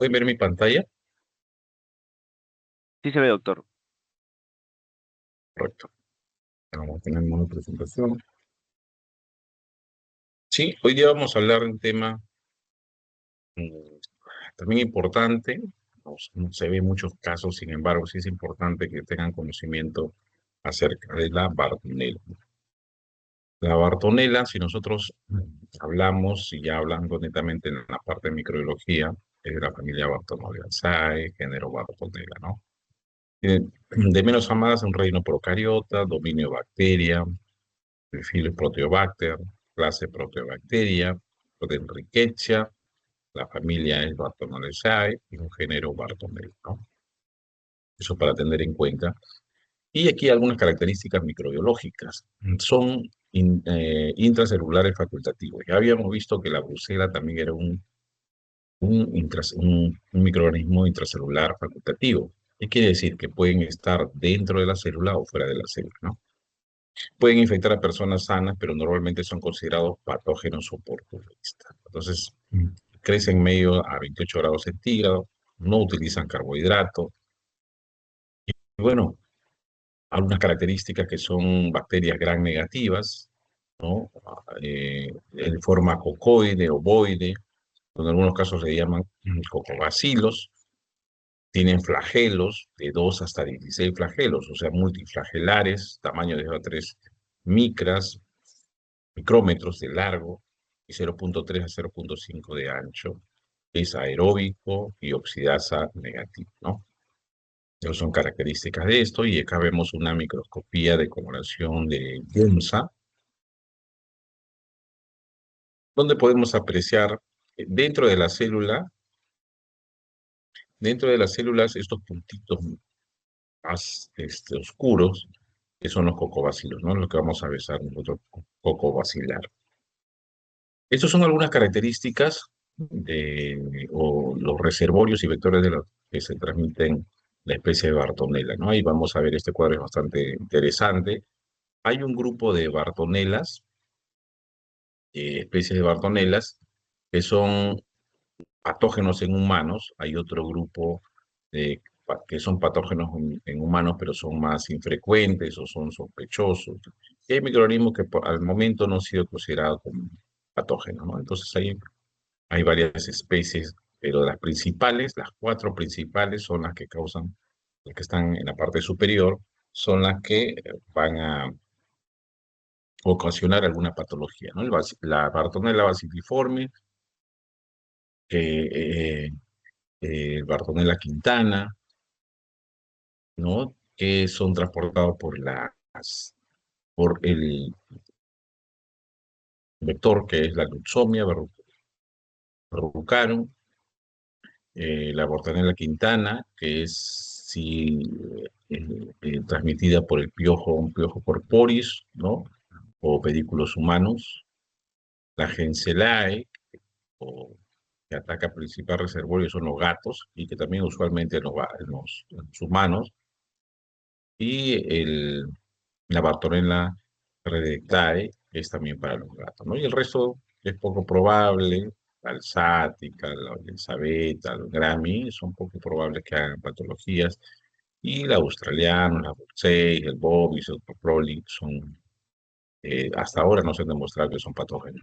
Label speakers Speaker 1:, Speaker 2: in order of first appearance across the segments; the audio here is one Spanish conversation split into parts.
Speaker 1: ¿Pueden ver mi pantalla?
Speaker 2: Sí se ve, doctor.
Speaker 1: Correcto. Vamos a tener una presentación. Sí, hoy día vamos a hablar de un tema mm, también importante. No se ve en muchos casos, sin embargo, sí es importante que tengan conocimiento acerca de la Bartonella. La Bartonella, si nosotros hablamos, y ya hablando netamente en la parte de microbiología, es de la familia Bartonelliaceae, género Bartonella, ¿no? De menos a más, un reino procariota, dominio bacteria, filo Proteobacter, clase Proteobacteria, Proteunrickettsia, la familia es Bartonelliaceae y un género Bartonella, ¿no? Eso para tener en cuenta. Y aquí algunas características microbiológicas. Son intracelulares facultativos. Ya habíamos visto que la brucela también era un microorganismo intracelular facultativo. ¿Qué quiere decir? Que pueden estar dentro de la célula o fuera de la célula, ¿no? Pueden infectar a personas sanas, pero normalmente son considerados patógenos oportunistas. Entonces, crecen medio a 28 grados centígrados, no utilizan carbohidratos. Y bueno, algunas características que son bacterias gram negativas, ¿no? En forma cocoide, ovoide, en algunos casos se llaman cocobacilos, tienen flagelos de 2 hasta 16 flagelos, o sea, multiflagelares, tamaño de 3 micrómetros de largo y 0,3 a 0,5 de ancho. Es aeróbico y oxidasa negativo, ¿no? Esas son características de esto, y acá vemos una microscopía de coloración de Gunsa, donde podemos apreciar dentro de la célula, dentro de las células, estos puntitos más oscuros, que son los cocobacilos, ¿no? Lo que vamos a ver nosotros, cocobacilar. Estas son algunas características o los reservorios y vectores de los que se transmiten la especie de Bartonella, ¿no? Ahí vamos a ver, este cuadro es bastante interesante. Hay un grupo de Bartonellas, especies de Bartonellas, que son patógenos en humanos. Hay otro grupo que son patógenos en humanos, pero son más infrecuentes o son sospechosos. Y hay microorganismos que al momento no han sido considerados como patógenos, ¿no? Entonces hay varias especies, pero las principales, las 4 principales son las que causan, las que están en la parte superior, son las que van a ocasionar alguna patología, ¿no? La Bartonella bacilliforme, el Bartonella quintana, ¿no? Que son transportados por el vector que es la Luxomia verrucarum, la Bartonella quintana, que es si, transmitida por el piojo, un piojo corporis, ¿no? O pedículos humanos, la Genselae, o que ataca principal reservorio son los gatos, y que también usualmente en los humanos, y la Bartonella redactae es también para los gatos, ¿no? Y el resto es poco probable, la alsática, la elizabeta, el grammy, son poco probables que hagan patologías, y la australiana, la bursei, el bovis, el proli, son, hasta ahora no se han demostrado que son patógenos.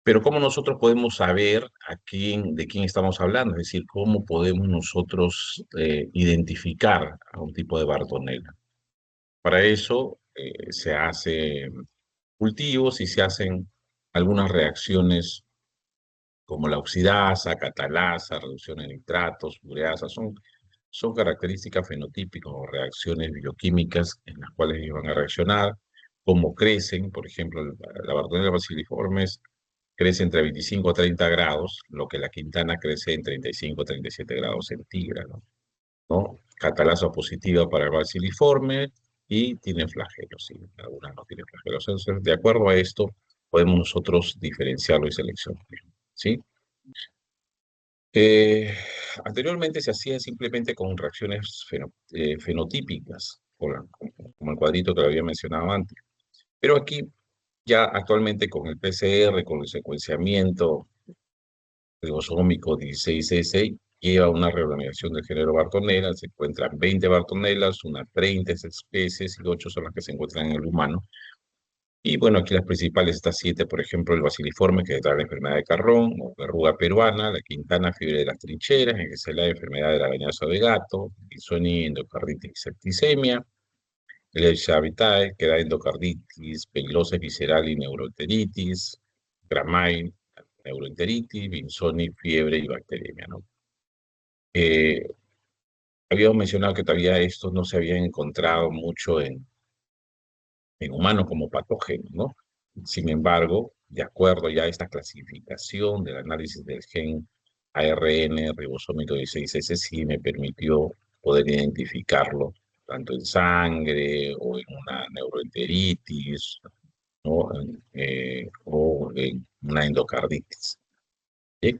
Speaker 1: Pero ¿cómo nosotros podemos saber de quién estamos hablando? Es decir, ¿cómo podemos nosotros identificar a un tipo de Bartonella? Para eso se hacen cultivos y se hacen algunas reacciones como la oxidasa, catalasa, reducción en nitratos, ureasa, son características fenotípicas o reacciones bioquímicas en las cuales ellos van a reaccionar, cómo crecen. Por ejemplo, la Bartonella bacilliformes crece entre 25 a 30 grados, lo que la quintana crece en 35 a 37 grados centígrados, ¿no? Catalasa positiva para el bacilliforme y tiene flagelos, sí, algunas no tienen flagelos. Entonces, de acuerdo a esto, podemos nosotros diferenciarlo y seleccionarlo, ¿sí? Eh, Anteriormente se hacía simplemente con reacciones fenotípicas, como el cuadrito que lo había mencionado antes. Pero aquí, ya actualmente con el PCR, con el secuenciamiento ribosómico 16S, lleva una reorganización del género Bartonella. Se encuentran 20 Bartonellas, unas 30 especies y 8 son las que se encuentran en el humano. Y bueno, aquí las principales, estas 7, por ejemplo, el basiliforme, que trae la enfermedad de Carrón, o verruga peruana, la quintana, fiebre de las trincheras, en que se la enfermedad del arañazo de gato, Bisoni, endocarditis y septicemia, el Escherichia que da endocarditis, pegilosis visceral y neuroenteritis, Gramay, neuroenteritis, Binsoni, fiebre y bacteriemia, ¿no? Eh, Habíamos mencionado que todavía estos no se habían encontrado mucho en humanos como patógenos, ¿no? Sin embargo, de acuerdo ya a esta clasificación del análisis del gen ARN ribosómico 16S, sí me permitió poder identificarlo tanto en sangre o en una neuroenteritis, ¿no? O en una endocarditis. ¿Sí?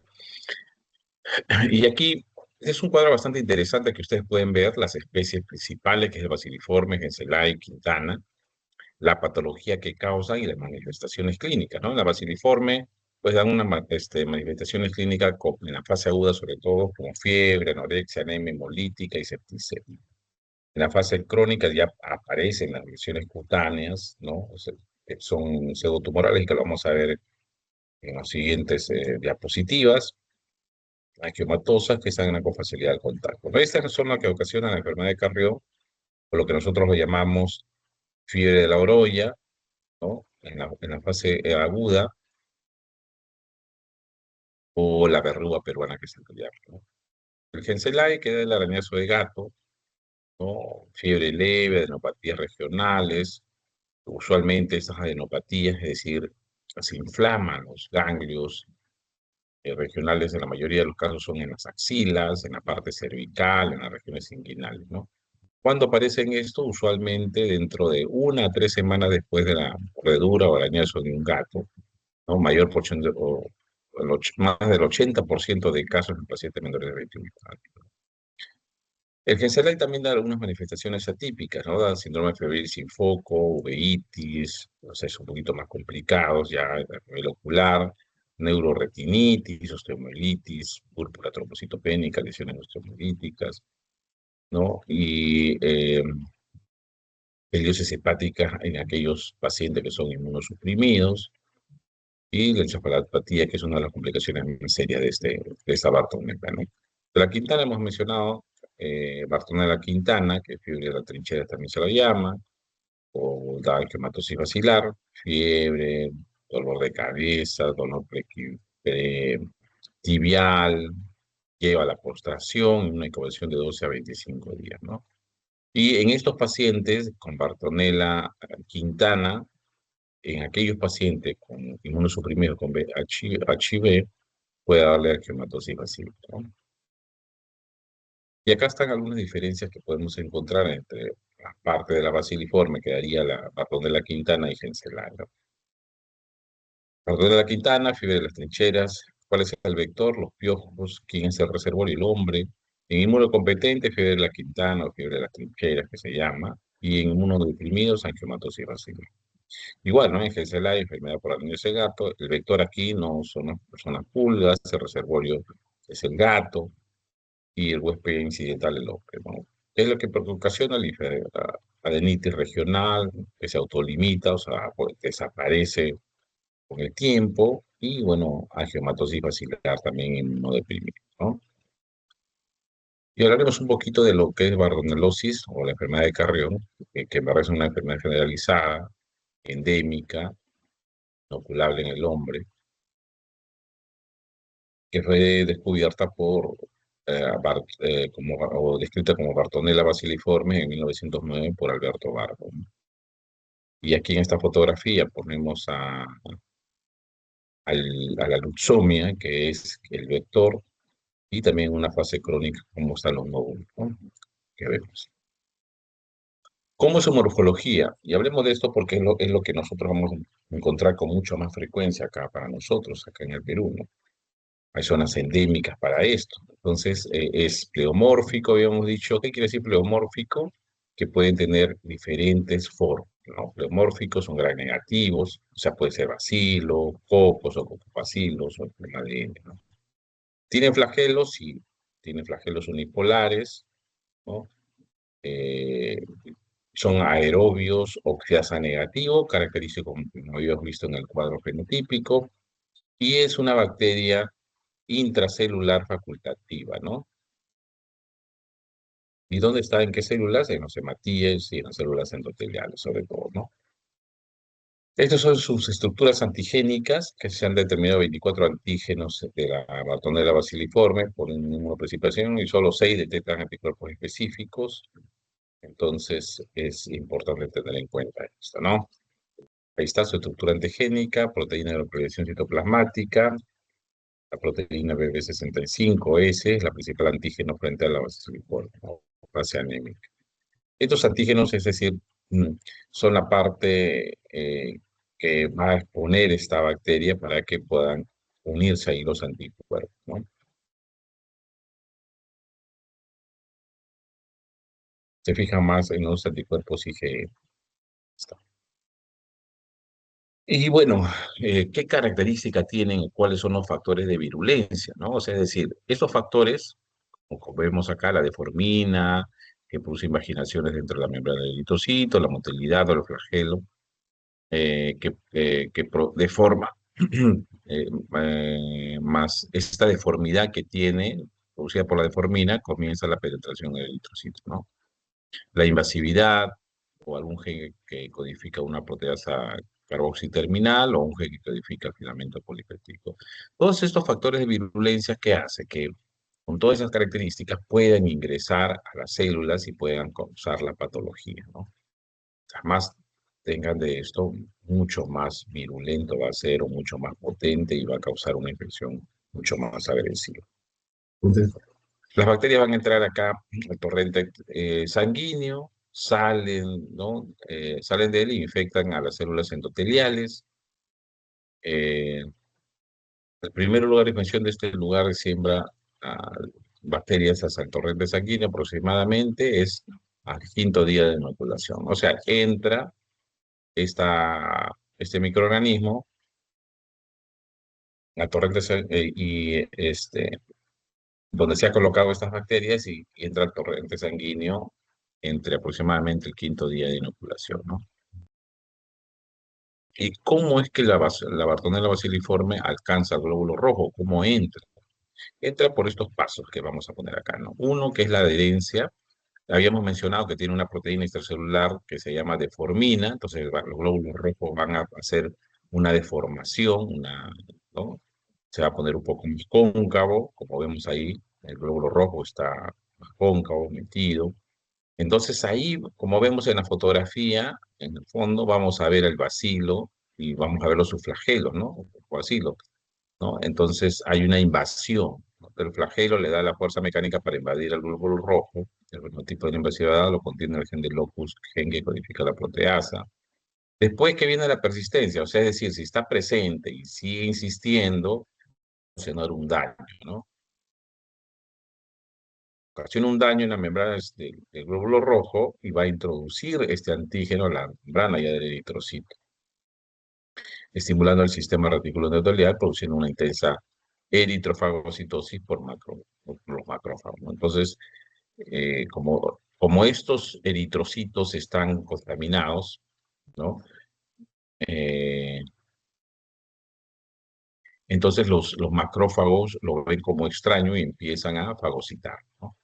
Speaker 1: Y aquí es un cuadro bastante interesante que ustedes pueden ver las especies principales, que es el Bacilliformes, Genselae, Quintana, la patología que causa y las manifestaciones clínicas, ¿no? La baciliforme, pues dan unas manifestaciones clínicas en la fase aguda, sobre todo como fiebre, anorexia, anemia hemolítica y septicemia. En la fase crónica ya aparecen las lesiones cutáneas, ¿no? O sea, que son pseudotumorales y que lo vamos a ver en las siguientes diapositivas, angiomatosas que están con facilidad al contacto. ¿No? Estas son las que ocasionan la enfermedad de Carrión, o lo que nosotros lo llamamos fiebre de la orolla, ¿no? En la fase aguda, o la verruga peruana que es el collar, ¿no? El Genselae, que es el arañazo de gato, ¿no? Fiebre leve, adenopatías regionales. Usualmente estas adenopatías, es decir, se inflaman los ganglios regionales, en la mayoría de los casos son en las axilas, en la parte cervical, en las regiones inguinales, ¿no? Cuando aparecen esto, usualmente dentro de 1 a 3 semanas después de la mordedura o arañazo de un gato, ¿no? Mayor porción más del 80% de casos en pacientes menores de 21 años. El GENSELAI también da algunas manifestaciones atípicas, ¿no? Da síndrome febril sin foco, uveitis, procesos un poquito más complicados ya a nivel ocular, neuroretinitis, osteomielitis, púrpura trombocitopénica, lesiones osteomielíticas, ¿no? Y peliosis hepática en aquellos pacientes que son inmunosuprimidos, y la encefalopatía, que es una de las complicaciones más serias de esta Bartonella, ¿no? De la Quintana hemos mencionado Bartonella Quintana, que fiebre de la trinchera también se la llama, o la angiomatosis vacilar, fiebre, dolor de cabeza, dolor tibial, lleva a la postración y una incubación de 12 a 25 días, ¿no? Y en estos pacientes con Bartonella Quintana, en aquellos pacientes con inmunosuprimidos con HIV, puede darle angiomatosis vacílica, ¿no? Y acá están algunas diferencias que podemos encontrar entre la parte de la baciliforme, que daría la ratón de la Quintana y Genselae, ¿no? Ratón de la Quintana, fiebre de las trincheras, ¿cuál es el vector? Los piojos, ¿quién es el reservorio? El hombre. En inmunocompetente, fiebre de la Quintana o fiebre de las trincheras, que se llama, y en inmunodeprimidos, angiomatosis vacílica. Igual, ¿no? En Genselae, enfermedad por arañas de gato, el vector aquí no son las personas pulgas, el reservorio es el gato y el huésped incidental el hombre, ¿no? Es lo que ocasiona la adenitis regional, que se autolimita, o sea, pues, desaparece con el tiempo, y bueno, angiomatosis vacilar también en no deprimido, ¿no? Y hablaremos un poquito de lo que es bardonelosis o la enfermedad de Carrión, que en verdad es una enfermedad generalizada, endémica, inoculable en el hombre, que fue descubierta o descrita como Bartonella bacilliforme en 1909 por Alberto Barbo. Y aquí en esta fotografía ponemos a la luxomia, que es el vector, y también una fase crónica, como están los nódulos, ¿no? Que vemos. ¿Cómo es su morfología? Y hablemos de esto porque es lo que nosotros vamos a encontrar con mucha más frecuencia acá para nosotros, acá en el Perú, ¿no? Hay zonas endémicas para esto. Entonces, es pleomórfico, habíamos dicho. ¿Qué quiere decir pleomórfico? Que pueden tener diferentes formas, ¿no? Pleomórficos son gram negativos, o sea, puede ser bacilo, cocos o cocobacilos o el problema de N, ¿no? Tienen flagelos y tienen flagelos unipolares, ¿no? Eh, Son aerobios oxidasa negativo, característico como habíamos visto en el cuadro fenotípico, y es una bacteria intracelular facultativa, ¿no? ¿Y dónde está? ¿En qué células? En los hematíes y en las células endoteliales, sobre todo, ¿no? Estas son sus estructuras antigénicas, que se han determinado 24 antígenos de la Bartonella bacilliforme por inmunoprecipitación y solo 6 detectan anticuerpos específicos. Entonces es importante tener en cuenta esto, ¿no? Ahí está su estructura antigénica, proteína de localización citoplasmática, la proteína BB65S es la principal antígeno frente a la bacilliforme, ¿no? Fase anémica. Estos antígenos, es decir, son la parte que va a exponer esta bacteria para que puedan unirse ahí los anticuerpos, ¿no? Se fijan más en los anticuerpos IgE. Está. Y bueno, ¿qué características tienen? ¿Cuáles son los factores de virulencia, no? O sea, es decir, estos factores, como vemos acá, la deformina, que produce invaginaciones dentro de la membrana del eritrocito, la motilidad o el flagelo, deforma eh, más esta deformidad que tiene, producida por la deformina, comienza la penetración del eritrocito, ¿no? La invasividad o algún gen que codifica una proteasa carboxiterminal o un gen que codifica el filamento polipeptídico. Todos estos factores de virulencia que hace que con todas esas características puedan ingresar a las células y puedan causar la patología, ¿no? Más tengan de esto, mucho más virulento va a ser o mucho más potente y va a causar una infección mucho más agresiva. Entonces, las bacterias van a entrar acá al torrente sanguíneo, salen, ¿no? Salen de él e infectan a las células endoteliales. Eh, el primer lugar de infección de este lugar siembra a bacterias hasta el torrente sanguíneo aproximadamente es al quinto día de inoculación. O sea, entra este microorganismo al torrente donde se ha colocado estas bacterias y entra al torrente sanguíneo entre aproximadamente el quinto día de inoculación, ¿no? ¿Y cómo es que la Bartonella bacilliforme alcanza el glóbulo rojo? ¿Cómo entra? Entra por estos pasos que vamos a poner acá, ¿no? Uno, que es la adherencia. Habíamos mencionado que tiene una proteína extracelular que se llama deformina, entonces los glóbulos rojos van a hacer una deformación, ¿no? Se va a poner un poco más cóncavo, como vemos ahí, el glóbulo rojo está más cóncavo, metido. Entonces ahí, como vemos en la fotografía, en el fondo vamos a ver el bacilo y vamos a ver los subflagelos, ¿no? Bacilo, ¿no? Entonces hay una invasión, ¿no? El flagelo le da la fuerza mecánica para invadir el glóbulo rojo. El fenotipo de la invasividad lo contiene el gen de locus, gen que codifica la proteasa. Después que viene la persistencia, o sea, es decir, si está presente y sigue insistiendo, ocasionar un daño, ¿no? Ocasiona un daño en la membrana del glóbulo rojo y va a introducir este antígeno a la membrana ya del eritrocito, estimulando el sistema reticular endotelial, produciendo una intensa eritrofagocitosis por los macrófagos, ¿no? Entonces, como estos eritrocitos están contaminados, ¿no? Eh, entonces los macrófagos lo ven como extraño y empiezan a fagocitar, ¿no?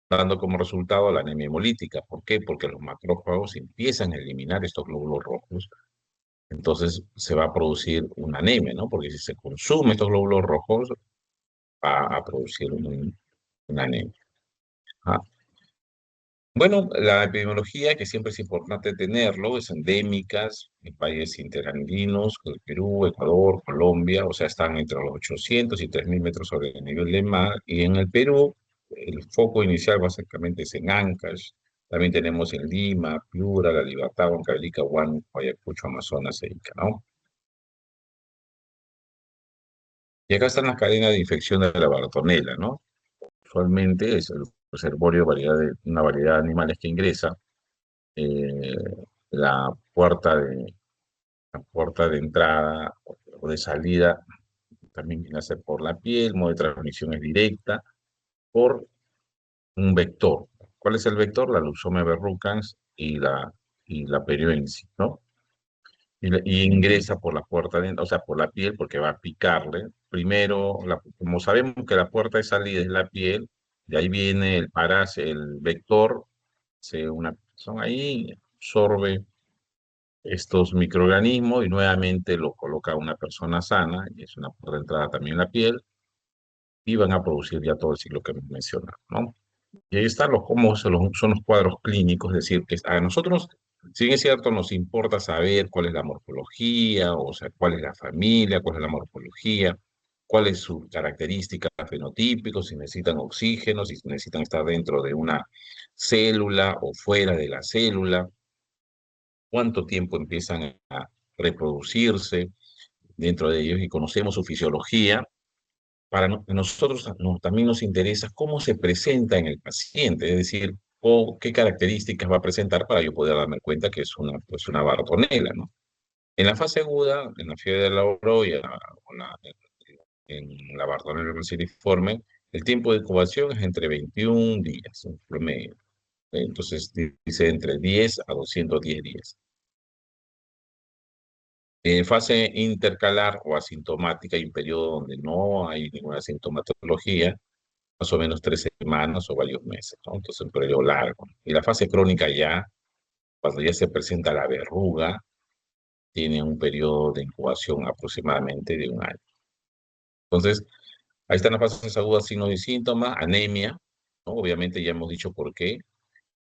Speaker 1: Dando como resultado la anemia hemolítica. ¿Por qué? Porque los macrófagos empiezan a eliminar estos glóbulos rojos, entonces se va a producir una anemia, ¿no? Porque si se consume estos glóbulos rojos, va a producir una anemia. ¿Ah? Bueno, la epidemiología, que siempre es importante tenerlo, es endémicas en países interandinos, el Perú, Ecuador, Colombia, o sea, están entre los 800 y 3000 metros sobre el nivel del mar. Y en el Perú, el foco inicial básicamente es en Ancash. También tenemos en Lima, Piura, La Libertad, Huancavelica, Ayacucho, Amazonas e Ica, ¿no? Y acá están las cadenas de infección de la Bartonella, ¿no? Usualmente es el reservorio una variedad de animales que ingresa. eh, la puerta de, la puerta de entrada o de salida también viene a ser por la piel, modo de transmisión es directa, por un vector. ¿Cuál es el vector? La Luxomia verrucans y la perioensis, ¿no? Y ingresa por la puerta, o sea, por la piel, porque va a picarle. Primero, como sabemos que la puerta de salida es la piel, de ahí viene el el vector, son ahí, absorbe estos microorganismos y nuevamente lo coloca una persona sana, y es una puerta de entrada también en la piel, y van a producir ya todo el ciclo que hemos mencionado, ¿no? Y ahí están cómo son los cuadros clínicos, es decir, que a nosotros, si bien es cierto, nos importa saber cuál es la morfología, o sea, cuál es la familia, cuál es la morfología, cuáles sus características fenotípicos, si necesitan oxígeno, si necesitan estar dentro de una célula o fuera de la célula, cuánto tiempo empiezan a reproducirse dentro de ellos y conocemos su fisiología. A nosotros también nos interesa cómo se presenta en el paciente, es decir, o qué características va a presentar para yo poder darme cuenta que es una bartonela, ¿no? En la fase aguda, en la fiebre de la oroya o en la bartonela falciforme, el tiempo de incubación es entre 21 días, en promedio. Entonces, dice entre 10 a 210 días. En fase intercalar o asintomática, hay un periodo donde no hay ninguna sintomatología, más o menos 3 semanas o varios meses, ¿no? Entonces, un periodo largo. Y la fase crónica ya, cuando ya se presenta la verruga, tiene un periodo de incubación aproximadamente de un año. Entonces, ahí están las fases agudas, signos y síntomas, anemia, ¿no? Obviamente ya hemos dicho por qué.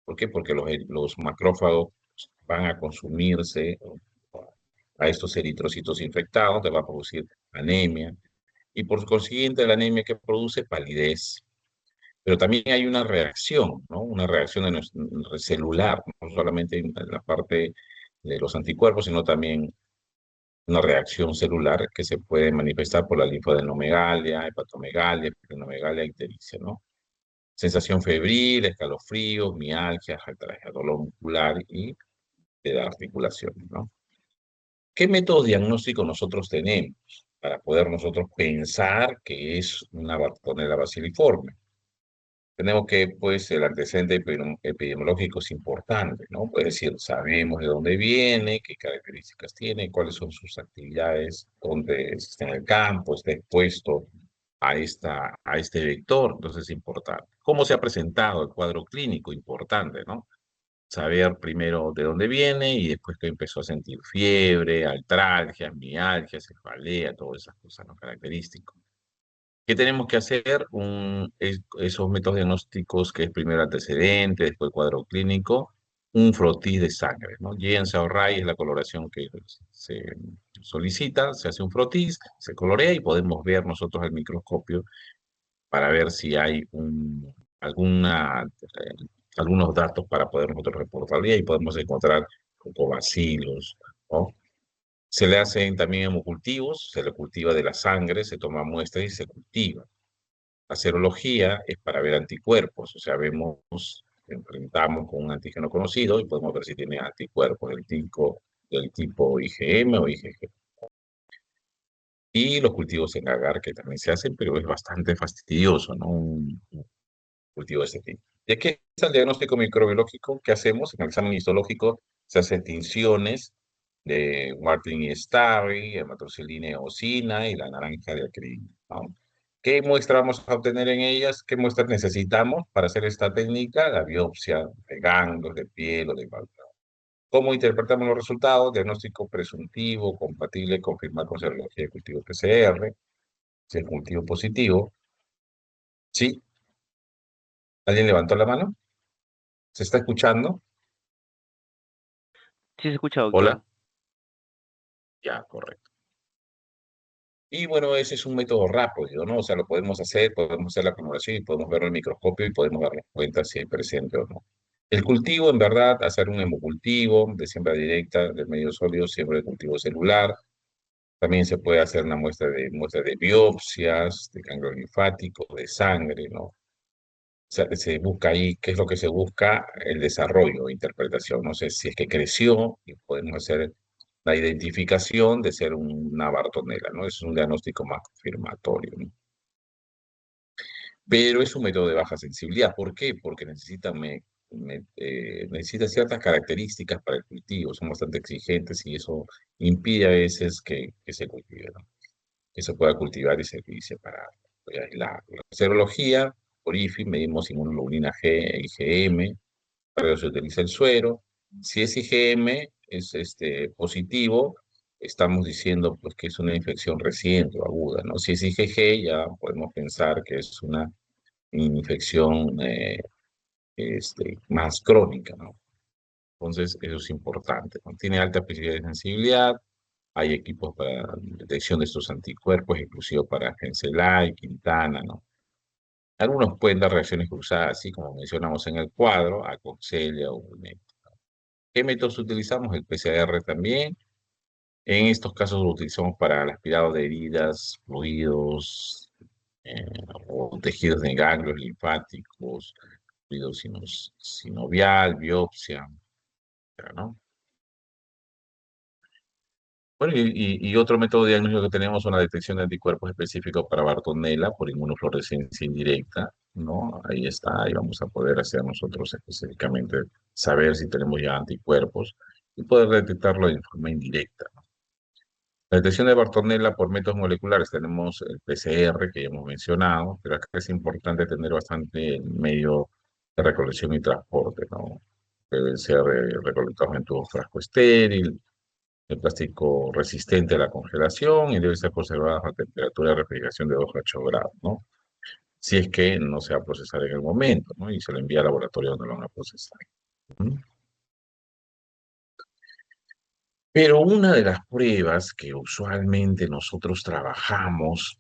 Speaker 1: ¿Por qué? Porque los macrófagos van a consumirse a estos eritrocitos infectados, te va a producir anemia. Y por consiguiente, la anemia que produce palidez. Pero también hay una reacción, ¿no? Una reacción de nuestro celular, no solamente en la parte de los anticuerpos, sino también una reacción celular que se puede manifestar por la linfadenomegalia, hepatomegalia, esplenomegalia, ictericia, ¿no? Sensación febril, escalofríos, mialgia, artralgia, dolor muscular y de la articulación, ¿no? ¿Qué métodos diagnósticos nosotros tenemos para poder nosotros pensar que es una Bartonella baciliforme? Tenemos que, pues, el antecedente epidemiológico es importante, ¿no? Puede decir, sabemos de dónde viene, qué características tiene, cuáles son sus actividades, dónde está en el campo, está expuesto a este vector, entonces es importante. ¿Cómo se ha presentado el cuadro clínico? Importante, ¿no? Saber primero de dónde viene y después que empezó a sentir fiebre, artralgia, mialgia, cefalea, todas esas cosas, ¿no? Características. ¿Qué tenemos que hacer? Esos métodos diagnósticos, que es primero antecedente, después cuadro clínico, un frotis de sangre, ¿no? Jean-Saurray es la coloración que se solicita, se hace un frotis, se colorea y podemos ver nosotros al microscopio para ver si hay algunos datos para poder nosotros reportar y ahí podemos encontrar cocobacilos, ¿no? Se le hacen también hemocultivos, se le cultiva de la sangre, se toma muestra y se cultiva. La serología es para ver anticuerpos, o sea, enfrentamos con un antígeno conocido y podemos ver si tiene anticuerpos del tipo IgM o IgG. Y los cultivos en agar que también se hacen, pero es bastante fastidioso, ¿no? Un cultivo de este tipo. Y aquí está el diagnóstico microbiológico que hacemos en el examen histológico. Se hacen tinciones de Warthin y Starry, hematrocilina y eosina y la naranja de acril, ¿no? ¿Qué muestra vamos a obtener en ellas? ¿Qué muestras necesitamos para hacer esta técnica? La biopsia de ganglios, de piel o de válvula. ¿Cómo interpretamos los resultados? Diagnóstico presuntivo, compatible, confirmar con serología de cultivo PCR, si el cultivo positivo. ¿Sí? ¿Alguien levantó la mano? ¿Se está escuchando?
Speaker 2: Sí se escucha, doctor.
Speaker 1: Hola. Ya, correcto. Y bueno, ese es un método rápido, ¿no? O sea, lo podemos hacer la acumulación y podemos verlo en el microscopio y podemos darnos cuenta si hay presente o no. El cultivo, en verdad, hacer un hemocultivo de siembra directa del medio sólido, siembra de cultivo celular. También se puede hacer una muestra de biopsias, de ganglio linfático, de sangre, ¿no? O sea, se busca ahí, ¿qué es lo que se busca? El desarrollo, interpretación. No sé si es que creció y podemos hacer la identificación de ser una Bartonella, ¿no? Es un diagnóstico más confirmatorio, ¿no? Pero es un método de baja sensibilidad. ¿Por qué? Porque necesita ciertas características para el cultivo, son bastante exigentes y eso impide a veces que se cultive, ¿no? Que se pueda cultivar y separar. La serología, por IFI, medimos inmunoglobulina G, IgM, para eso se utiliza el suero. Si es IgM, es positivo, estamos diciendo pues, que es una infección reciente o aguda, ¿no? Si es IgG, ya podemos pensar que es una infección más crónica, ¿no? Entonces, eso es importante, ¿no? Tiene alta especificidad de sensibilidad, hay equipos para detección de estos anticuerpos, inclusive para Genselai, Quintana, ¿no? Algunos pueden dar reacciones cruzadas, así como mencionamos en el cuadro, a Coxiella o Ulmet. ¿Qué métodos utilizamos? El PCR también. En estos casos lo utilizamos para el aspirado de heridas, fluidos eh, o tejidos de ganglios linfáticos, fluido sinovial, biopsia, ¿no? Bueno, y otro método de diagnóstico que tenemos es una detección de anticuerpos específicos para Bartonella por inmunofluorescencia indirecta, ¿no? Ahí está, ahí vamos a poder hacer nosotros específicamente saber si tenemos ya anticuerpos y poder detectarlo de forma indirecta. La detección de Bartonella por métodos moleculares tenemos el PCR que ya hemos mencionado, pero acá es importante tener bastante medio de recolección y transporte, ¿no? Deben ser recolectados en tubo frasco estéril, el plástico resistente a la congelación y debe ser conservado a temperatura de refrigeración de 2 a 8 grados, ¿no? Si es que no se va a procesar en el momento, ¿no? Y se lo envía al laboratorio donde lo van a procesar. ¿Mm? Pero una de las pruebas que usualmente nosotros trabajamos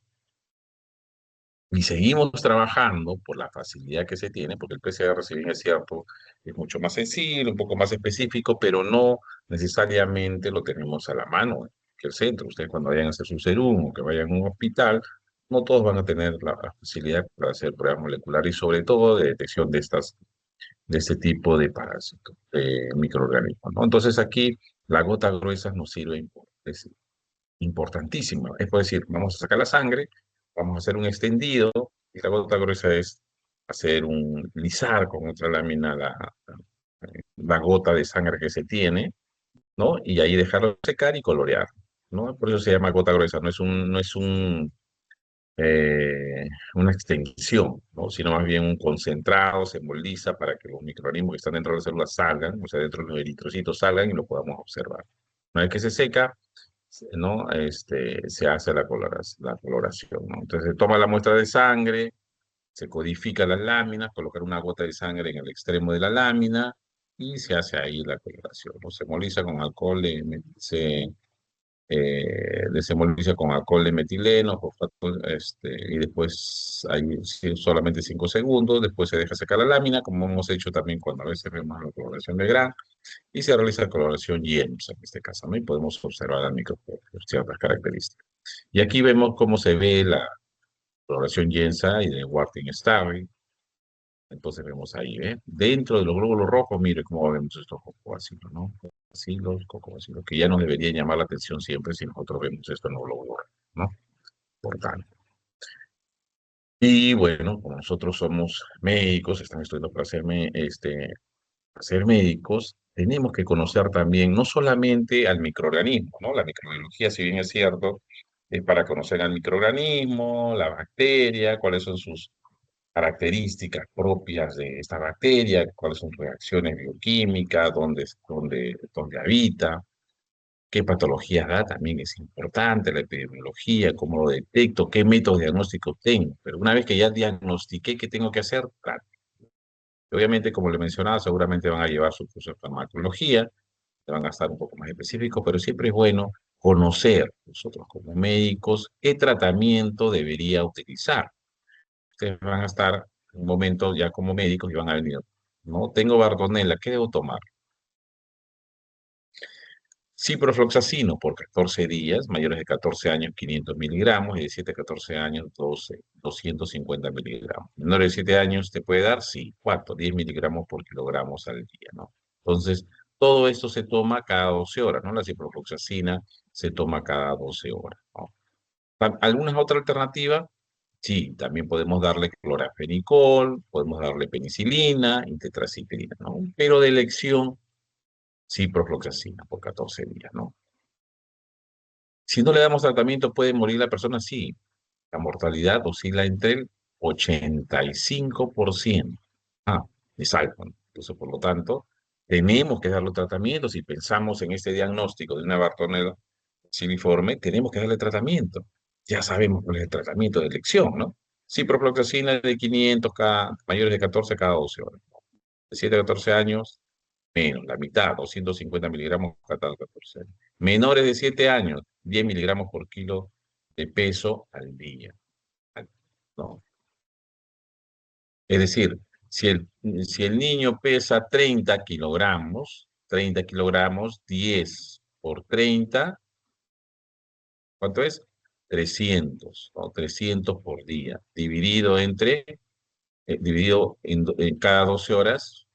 Speaker 1: y seguimos trabajando por la facilidad que se tiene, porque el PCR, si bien es cierto, es mucho más sencillo, un poco más específico, pero no necesariamente lo tenemos a la mano que el centro. Ustedes cuando vayan a hacer su serum o que vayan a un hospital, no todos van a tener la facilidad para hacer pruebas moleculares y sobre todo de detección de este tipo de parásitos, de microorganismos, ¿no? Entonces aquí la gota gruesa nos sirve, es importantísima. Es decir, vamos a sacar la sangre, vamos a hacer un extendido, y la gota gruesa es hacer un lisar con otra lámina la gota de sangre que se tiene, ¿no? Y ahí dejarlo secar y colorear, ¿no? Por eso se llama gota gruesa, una extensión, ¿no? Sino más bien un concentrado, se emboliza para que los microorganismos que están dentro de las células salgan, o sea, dentro de los eritrocitos salgan y lo podamos observar. Una vez que se seca, ¿no? Se hace la coloración, ¿no? Entonces se toma la muestra de sangre, se codifica las láminas, colocar una gota de sangre en el extremo de la lámina y se hace ahí la coloración, ¿no? Se hemoliza con alcohol, desemoliza con alcohol de metileno, fosfato, y después hay solamente 5 segundos, después se deja secar la lámina, como hemos hecho también cuando a veces vemos la coloración de Gran, y se realiza coloración Jens, en este caso, ¿no? Y podemos observar al microscopio ciertas características. Y aquí vemos cómo se ve la coloración Jensa y de Warting-Starry. Entonces vemos ahí, ¿eh? Dentro de los glóbulos rojos, mire cómo vemos estos cocobacilos, ¿no? Cocobacilos, cocobacilos, que ya nos deberían llamar la atención siempre si nosotros vemos esto en los glóbulos rojos, ¿no? Por tanto. Y bueno, como nosotros somos médicos, estamos estudiando para ser médicos, tenemos que conocer también no solamente al microorganismo, ¿no? La microbiología, si bien es cierto, es para conocer al microorganismo, la bacteria, cuáles son sus características propias de esta bacteria, cuáles son sus reacciones bioquímicas, dónde habita, qué patologías da, también es importante, la epidemiología, cómo lo detecto, qué métodos diagnósticos tengo. Pero una vez que ya diagnostiqué qué tengo que hacer, claro, obviamente, como le mencionaba, seguramente van a llevar su curso de farmacología, te van a estar un poco más específicos, pero siempre es bueno conocer nosotros como médicos qué tratamiento debería utilizar. Ustedes van a estar en un momento ya como médicos y van a venir, ¿no? Tengo Bartonella, ¿qué debo tomar? Ciprofloxacino por 14 días, mayores de 14 años 500 miligramos y de 7 a 14 años 250 miligramos. Menores de 7 años te puede dar, sí, ¿cuánto? 10 miligramos por kilogramos al día, ¿no? Entonces, todo esto se toma cada 12 horas, ¿no? La ciprofloxacina se toma cada 12 horas, ¿no? ¿Alguna otra alternativa? Sí, también podemos darle clorafenicol, podemos darle penicilina y tetraciclina, ¿no? Pero de elección, ciprofloxacina por 14 días, ¿no? Si no le damos tratamiento, ¿puede morir la persona? Sí. La mortalidad oscila entre el 85%. Ah, es alto, ¿no? Entonces, por lo tanto, tenemos que darle tratamiento. Si pensamos en este diagnóstico de una Bartonella siliforme, tenemos que darle tratamiento. Ya sabemos cuál es el tratamiento de elección, ¿no? Ciprofloxacina de 500 cada, mayores de 14 cada 12 horas. De 7 a 14 años, menos, la mitad, 250 miligramos cada 14 años. Menores de 7 años, 10 miligramos por kilo de peso al día. ¿No? Es decir, si el niño pesa 30 kilogramos, 10 por 30, ¿cuánto es? 300, ¿no? 300 por día, dividido en cada 12 horas,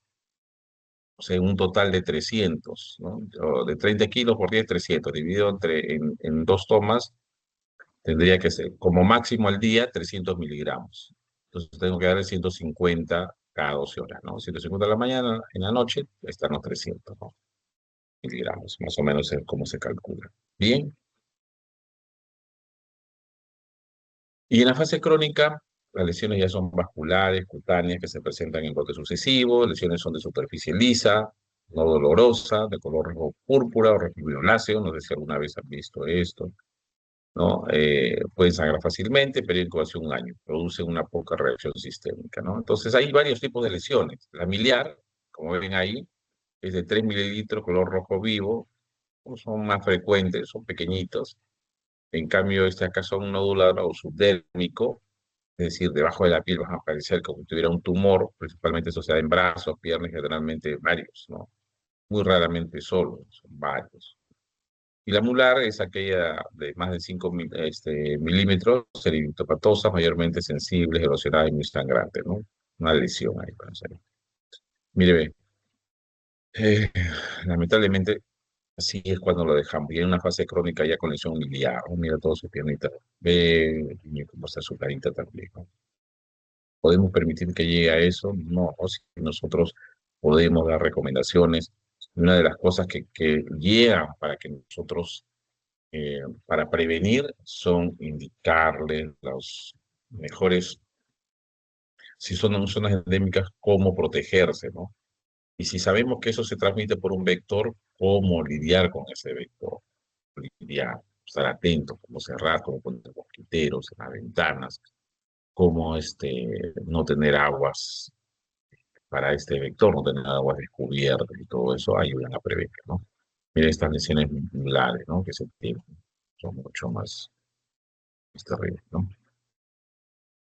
Speaker 1: o sea, un total de 300, ¿no? O de 30 kilos por 10, 300, dividido en dos tomas, tendría que ser como máximo al día 300 miligramos. Entonces tengo que darle 150 cada 12 horas, ¿no? 150 en la mañana, en la noche, están los 300, ¿no? Miligramos, más o menos es como se calcula. Bien, y en la fase crónica, las lesiones ya son vasculares, cutáneas, que se presentan en bloques sucesivos, lesiones son de superficie lisa, no dolorosa, de color rojo púrpura o rojo violáceo, no sé si alguna vez han visto esto, ¿no? Pueden sangrar fácilmente, pero incubación un año, producen una poca reacción sistémica, ¿no? Entonces hay varios tipos de lesiones. La miliar, como ven ahí, es de 3 mililitros, color rojo vivo, son más frecuentes, son pequeñitos. En cambio, este acá son nodular o subdérmico, es decir, debajo de la piel van a aparecer como si tuviera un tumor, principalmente eso se da en brazos, piernas, generalmente varios, ¿no? Muy raramente solo, son varios. Y la mular es aquella de más de 5 milímetros, eritematosa, mayormente sensibles, erosionada y muy sangrante, ¿no? Una lesión ahí para hacer. Mire, ve, eh, lamentablemente, así es cuando lo dejamos. Y en una fase crónica ya con lesión miliar, ¿no? Mira todas sus piernitas, ve niño, cómo está su carita también, ¿no? ¿Podemos permitir que llegue a eso? No, o si nosotros podemos dar recomendaciones. Una de las cosas que llegan para que nosotros para prevenir son indicarles los mejores, si son en zonas endémicas, cómo protegerse, ¿no? Y si sabemos que eso se transmite por un vector, cómo lidiar con ese vector, lidiar, estar atentos, cómo cerrar, cómo poner mosquiteros en las ventanas, cómo no tener aguas para este vector, no tener aguas descubiertas y todo eso ayudan a prevenir, ¿no? Mira estas lesiones musculares, ¿no? Que se tienen, son mucho más terribles, ¿no?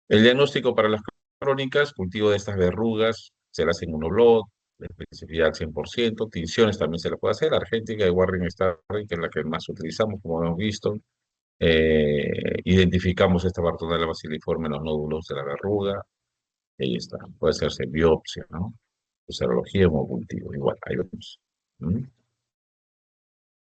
Speaker 1: El diagnóstico para las crónicas, cultivo de estas verrugas, se las hace en monoblot, de especificidad al 100%, tinciones también se las puede hacer, argéntica y Warren Starry, que es la que más utilizamos, como hemos visto. Identificamos esta Bartonella basiliforme en los nódulos de la verruga, ahí está, puede hacerse biopsia, ¿no? Serología o cultivo, igual, ahí vemos. ¿Mm?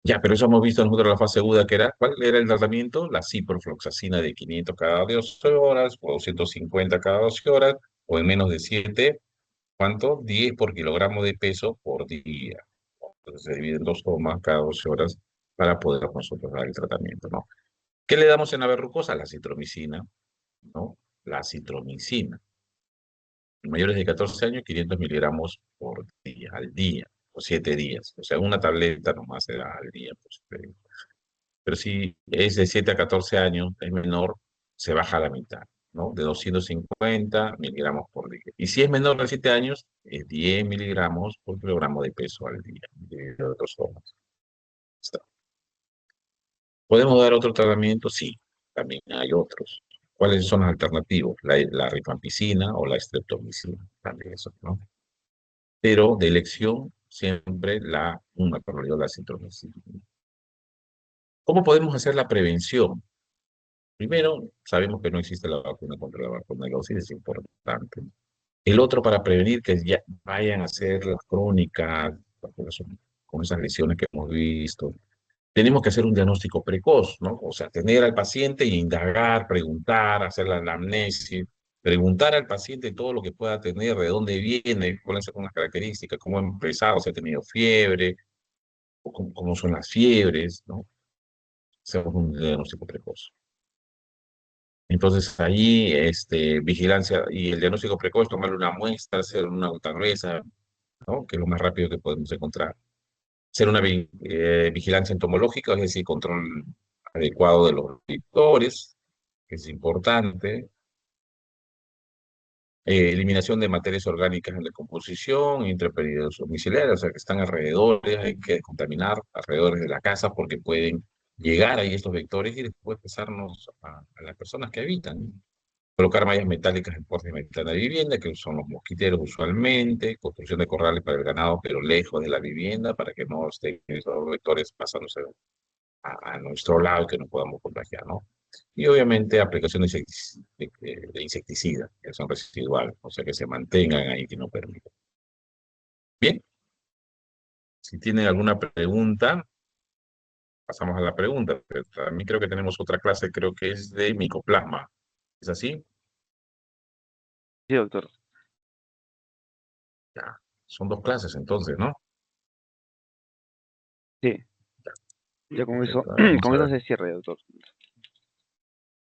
Speaker 1: Ya, pero eso hemos visto nosotros en la fase aguda, que era, ¿cuál era el tratamiento? La ciprofloxacina de 500 cada 12 horas, o 250 cada 12 horas, o en menos de 7, ¿cuánto? 10 por kilogramo de peso por día. Entonces se divide en dos tomas cada 12 horas para poder nosotros dar el tratamiento, ¿no? ¿Qué le damos en la verrucosa? La citromicina, ¿no? La citromicina. Mayores de 14 años, 500 miligramos por día, al día, o 7 días. O sea, una tableta nomás se da al día. Pues, pero si es de 7 a 14 años, es menor, se baja a la mitad, ¿no? De 250 miligramos por día. Y si es menor de 7 años, es 10 miligramos por kilogramo de peso al día, de dos tomas. Está. ¿Podemos dar otro tratamiento? Sí, también hay otros. ¿Cuáles son las alternativas? La rifampicina o la streptomicina, también eso, ¿no? Pero de elección siempre una, pero yo la citromicina. ¿Cómo podemos hacer la prevención? Primero, sabemos que no existe la vacuna contra la vacunelosis, es importante. El otro para prevenir que ya vayan a hacer las crónicas, con esas lesiones que hemos visto. Tenemos que hacer un diagnóstico precoz, ¿no? O sea, tener al paciente e indagar, preguntar, hacer la anamnesis, preguntar al paciente todo lo que pueda tener, de dónde viene, cuáles son las características, cómo ha empezado, si ha tenido fiebre, o cómo son las fiebres, ¿no? Hacemos un diagnóstico precoz. Entonces, ahí, vigilancia y el diagnóstico precoz, tomarle una muestra, hacer una ultragruesa, ¿no? Que es lo más rápido que podemos encontrar. Hacer una vigilancia entomológica, es decir, control adecuado de los vectores, que es importante. Eliminación de materias orgánicas en decomposición, intraperidos domiciliarios, o sea, que están alrededor, hay que contaminar alrededor de la casa porque pueden llegar ahí estos vectores y después pasarnos a las personas que habitan, ¿no? Colocar mallas metálicas en puertas y ventanas de vivienda, que son los mosquiteros usualmente, construcción de corrales para el ganado, pero lejos de la vivienda, para que no estén esos vectores pasándose a nuestro lado y que nos podamos contagiar, ¿no? Y obviamente aplicación de insecticidas, que son residuales, o sea que se mantengan ahí, que no permitan. Bien, si tienen alguna pregunta, pasamos a la pregunta. Pero también creo que tenemos otra clase, creo que es de micoplasma. ¿Es así?
Speaker 2: Sí, doctor.
Speaker 1: Ya. Son dos clases entonces, ¿no?
Speaker 2: Sí,
Speaker 1: Ya,
Speaker 2: ya con eso,
Speaker 1: perfecto. A ver, vamos
Speaker 2: con
Speaker 1: a
Speaker 2: eso
Speaker 1: ver.
Speaker 2: se cierra, doctor.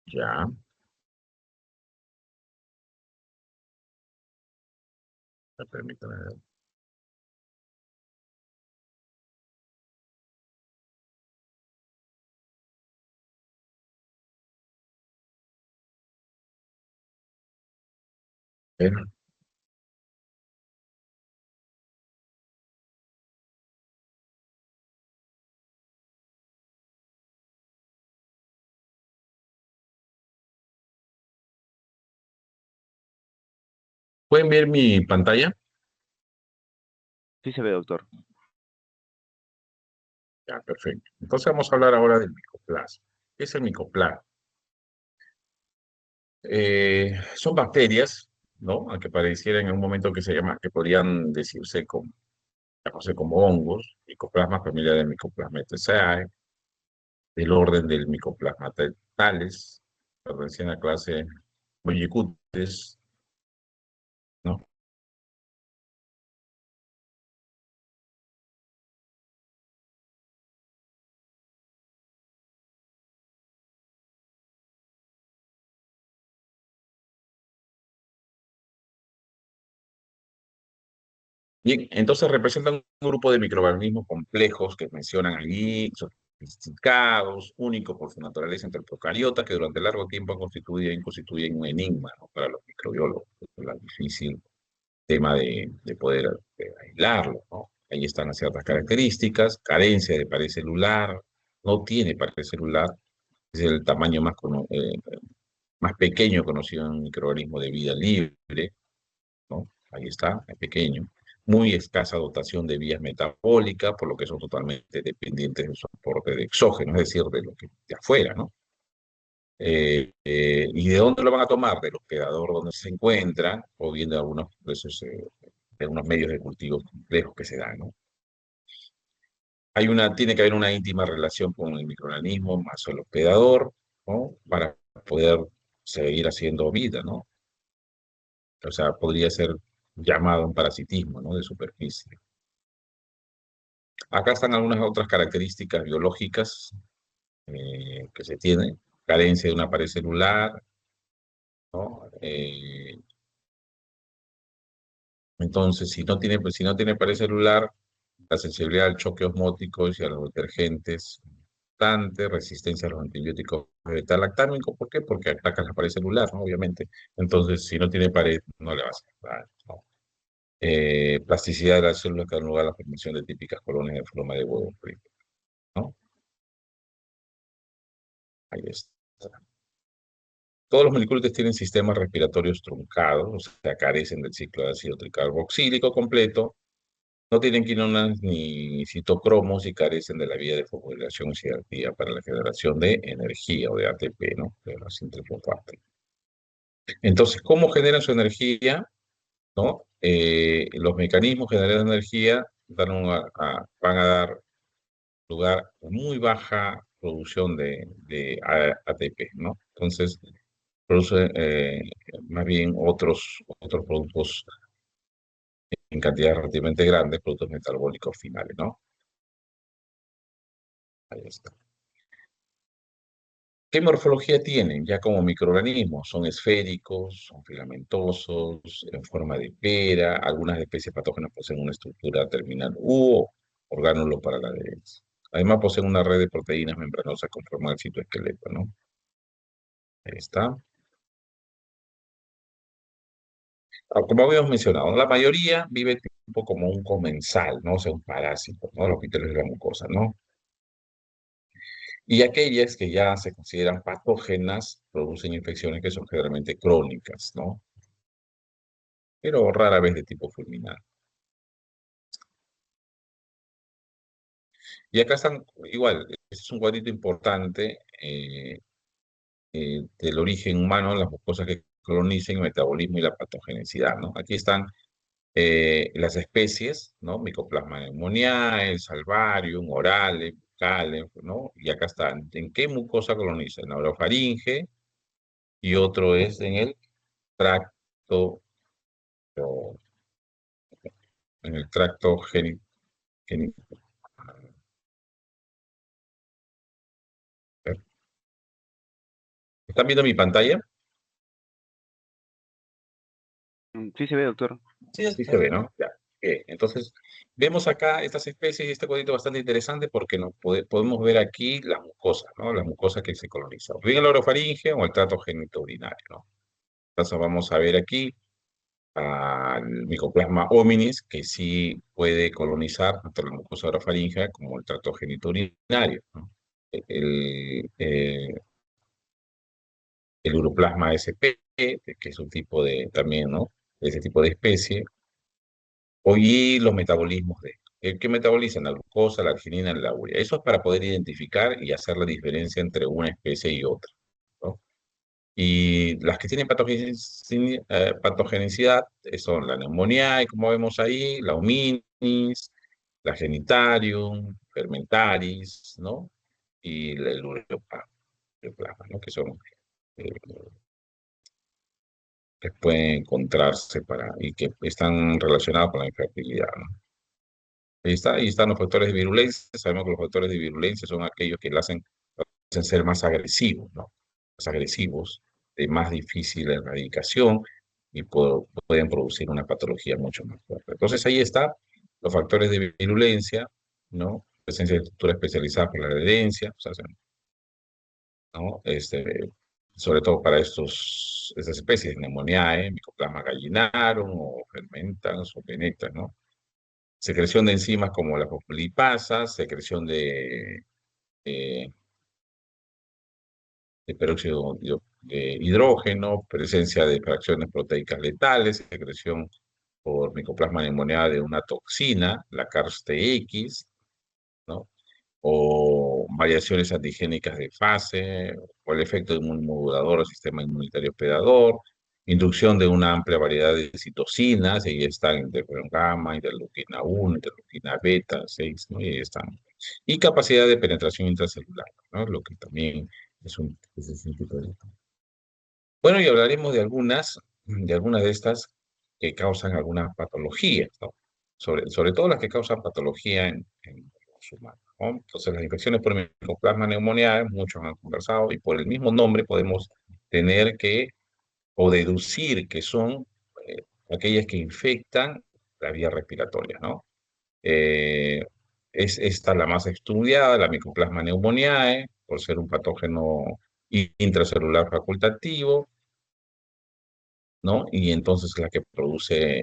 Speaker 1: Ya, permítame ver. ¿Pueden ver mi pantalla?
Speaker 2: Sí se ve, doctor.
Speaker 1: Ya, perfecto. Entonces vamos a hablar ahora del micoplasma. ¿Qué es el micoplasma? Son bacterias, ¿no? Aunque parecieran en un momento que se llama, que podrían decirse como, llamarse como hongos, micoplasma, familia de Mycoplasmataceae, del orden del Mycoplasma tales, pertenecen a la clase Mollicutes, ¿no? Bien, entonces representan un grupo de microorganismos complejos que mencionan allí, sofisticados, únicos por su naturaleza entre procariotas, que durante largo tiempo constituyen un enigma, ¿no? Para los microbiólogos. Es la difícil tema de poder aislarlo, ¿no? Ahí están las ciertas características, carencia de pared celular, no tiene pared celular, es el tamaño más pequeño conocido en un microorganismo de vida libre, ¿no? Ahí está, es pequeño. Muy escasa dotación de vías metabólicas, por lo que son totalmente dependientes del soporte de exógeno, es decir, de lo que de afuera, ¿no? ¿Y de dónde lo van a tomar? Del hospedador donde se encuentran, o bien de algunos, de unos medios de cultivo complejos que se dan, ¿no? Tiene que haber una íntima relación con el microorganismo más el hospedador, ¿no? Para poder seguir haciendo vida, ¿no? O sea, podría ser llamado un parasitismo, ¿no? De superficie. Acá están algunas otras características biológicas que se tienen. Carencia de una pared celular, ¿no? Entonces, si no tiene pared celular, la sensibilidad al choque osmótico y a los detergentes, bastante, resistencia a los antibióticos beta-lactámicos. ¿Por qué? Porque ataca la pared celular, ¿no? Obviamente. Entonces, si no tiene pared, no le va a hacer daño, ¿no? Plasticidad de las células que dan lugar a la formación de típicas colonias de forma de huevo frito, ¿no? Ahí está. Todos los moléculas tienen sistemas respiratorios truncados, o sea, carecen del ciclo de ácido tricarboxílico completo, no tienen quinonas ni citocromos y carecen de la vía de fosforilación oxidativa para la generación de energía o de ATP, ¿no? De la síntesis fosfato. Entonces, ¿cómo generan su energía? ¿No? Los mecanismos generan energía van a dar lugar a muy baja producción de ATP, ¿no? Entonces, produce más bien otros productos en cantidades relativamente grandes, productos metabólicos finales, ¿no? Ahí está. ¿Qué morfología tienen? Ya como microorganismos, son esféricos, son filamentosos, en forma de pera, algunas especies patógenas poseen una estructura terminal u orgánulo para la adherencia. Además poseen una red de proteínas membranosas con forma del citoesqueleto, ¿no? Ahí está. Como habíamos mencionado, la mayoría vive tipo como un comensal, ¿no? O sea, un parásito, ¿no? Los píteros de la mucosa, ¿no? Y aquellas que ya se consideran patógenas producen infecciones que son generalmente crónicas, ¿no? Pero rara vez de tipo fulminante. Y acá están, igual, este es un cuadrito importante del origen humano, las mucosas que colonicen, el metabolismo y la patogenicidad, ¿no? Aquí están las especies, ¿no? Mycoplasma pneumoniae, Salvarium, Orale, Bucale, ¿no? Y acá están, ¿en qué mucosa coloniza? En la orofaringe y otro es en el tracto, en el tracto geni- ¿Están viendo mi pantalla?
Speaker 2: Sí se ve, doctor.
Speaker 1: Sí, sí se ve, ¿no? Ya. Entonces, vemos acá estas especies y este cuadrito bastante interesante porque podemos ver aquí las mucosas, ¿no? Las mucosas que se colonizan. Bien el orofaringe o el tracto genitourinario, ¿no? Entonces vamos a ver aquí al Mycoplasma hominis, que sí puede colonizar tanto la mucosa orofaringea como el tracto genitourinario, ¿no? El, eh, el Uroplasma sp, que es un tipo de, también, ¿no? Ese tipo de especie, y los metabolismos de ¿qué metabolizan? La glucosa, la arginina, la urea. Eso es para poder identificar y hacer la diferencia entre una especie y otra, ¿no? Y las que tienen patogenicidad son la Pneumoniae, como vemos ahí, la Hominis, la Genitarium, Fermentaris, ¿no? Y el ureoplasma, ¿no? Que son, eh, que pueden encontrarse y que están relacionados con la infertilidad, ¿no? Ahí están los factores de virulencia. Sabemos que los factores de virulencia son aquellos que hacen ser más agresivos, ¿no? Más agresivos, de más difícil erradicación y pueden producir una patología mucho más fuerte. Entonces ahí está los factores de virulencia, ¿no? Presencia de estructura especializada por la adherencia, o sea, ¿no? Sobre todo para estas especies, Pneumoniae, Mycoplasma gallinarum, o Fermentans, o Venetas, ¿no? Secreción de enzimas como la fosfolipasa, secreción eh, de peróxido de hidrógeno, presencia de fracciones proteicas letales, secreción por Mycoplasma pneumoniae de una toxina, la CARS-TX, ¿no? O variaciones antigénicas de fase, o el efecto inmunomodulador del sistema inmunitario hospedador, inducción de una amplia variedad de citocinas, y ahí están interferón gamma, interleuquina 1, interleuquina beta, 6, ¿no? Y ahí están. Y capacidad de penetración intracelular, ¿no? Lo que también es un tipo de... Bueno, y hablaremos de algunas de estas que causan alguna patología, ¿no? Sobre todo las que causan patología en los humanos, ¿no? Entonces, las infecciones por Mycoplasma pneumoniae, muchos han conversado, y por el mismo nombre podemos tener que, o deducir que son aquellas que infectan la vía respiratoria, ¿no? Eh, es esta la más estudiada, la Mycoplasma pneumoniae, por ser un patógeno intracelular facultativo, ¿no? Y entonces la que produce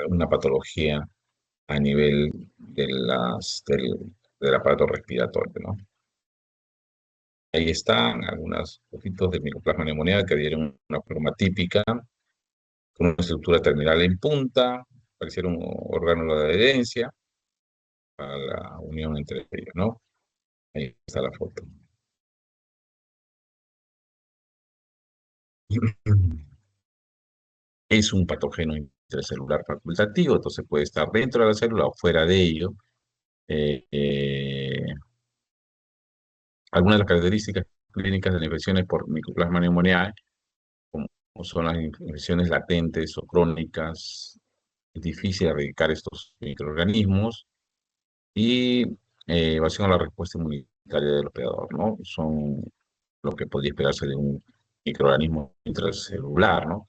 Speaker 1: una patología a nivel del aparato respiratorio, ¿no? Ahí están algunos fotitos de Mycoplasma pneumoniae que dieron una forma típica, con una estructura terminal en punta, pareciera un órgano de adherencia para la unión entre ellos, ¿no? Ahí está la foto. Es un patógeno intracelular facultativo, entonces puede estar dentro de la célula o fuera de ello. Eh, eh, Algunas de las características clínicas de las infecciones por Mycoplasma pneumoniae, como son las infecciones latentes o crónicas, es difícil erradicar estos microorganismos y evasión a la respuesta inmunitaria del hospedador, ¿no? Son lo que podría esperarse de un microorganismo intracelular, ¿no?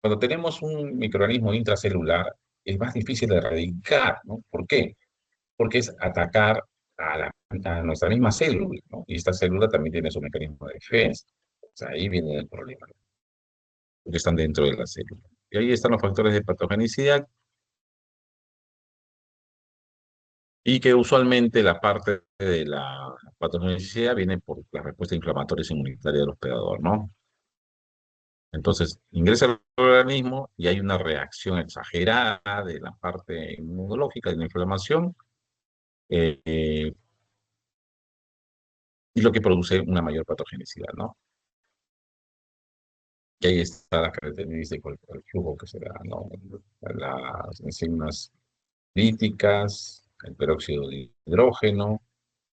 Speaker 1: Cuando tenemos un microorganismo intracelular, es más difícil de erradicar, ¿no? ¿Por qué? Porque es atacar a nuestra misma célula, ¿no? Y esta célula también tiene su mecanismo de defensa. O sea, ahí viene el problema, porque están dentro de la célula. Y ahí están los factores de patogenicidad, y que usualmente la parte de la patogenicidad viene por la respuesta inflamatoria y inmunitaria del hospedador, ¿no? Entonces, ingresa al organismo y hay una reacción exagerada de la parte inmunológica, de la inflamación, eh, eh, y lo que produce una mayor patogenicidad, ¿no? Y ahí está la característica del flujo que se da, ¿no? Las enzimas líticas, el peróxido de hidrógeno,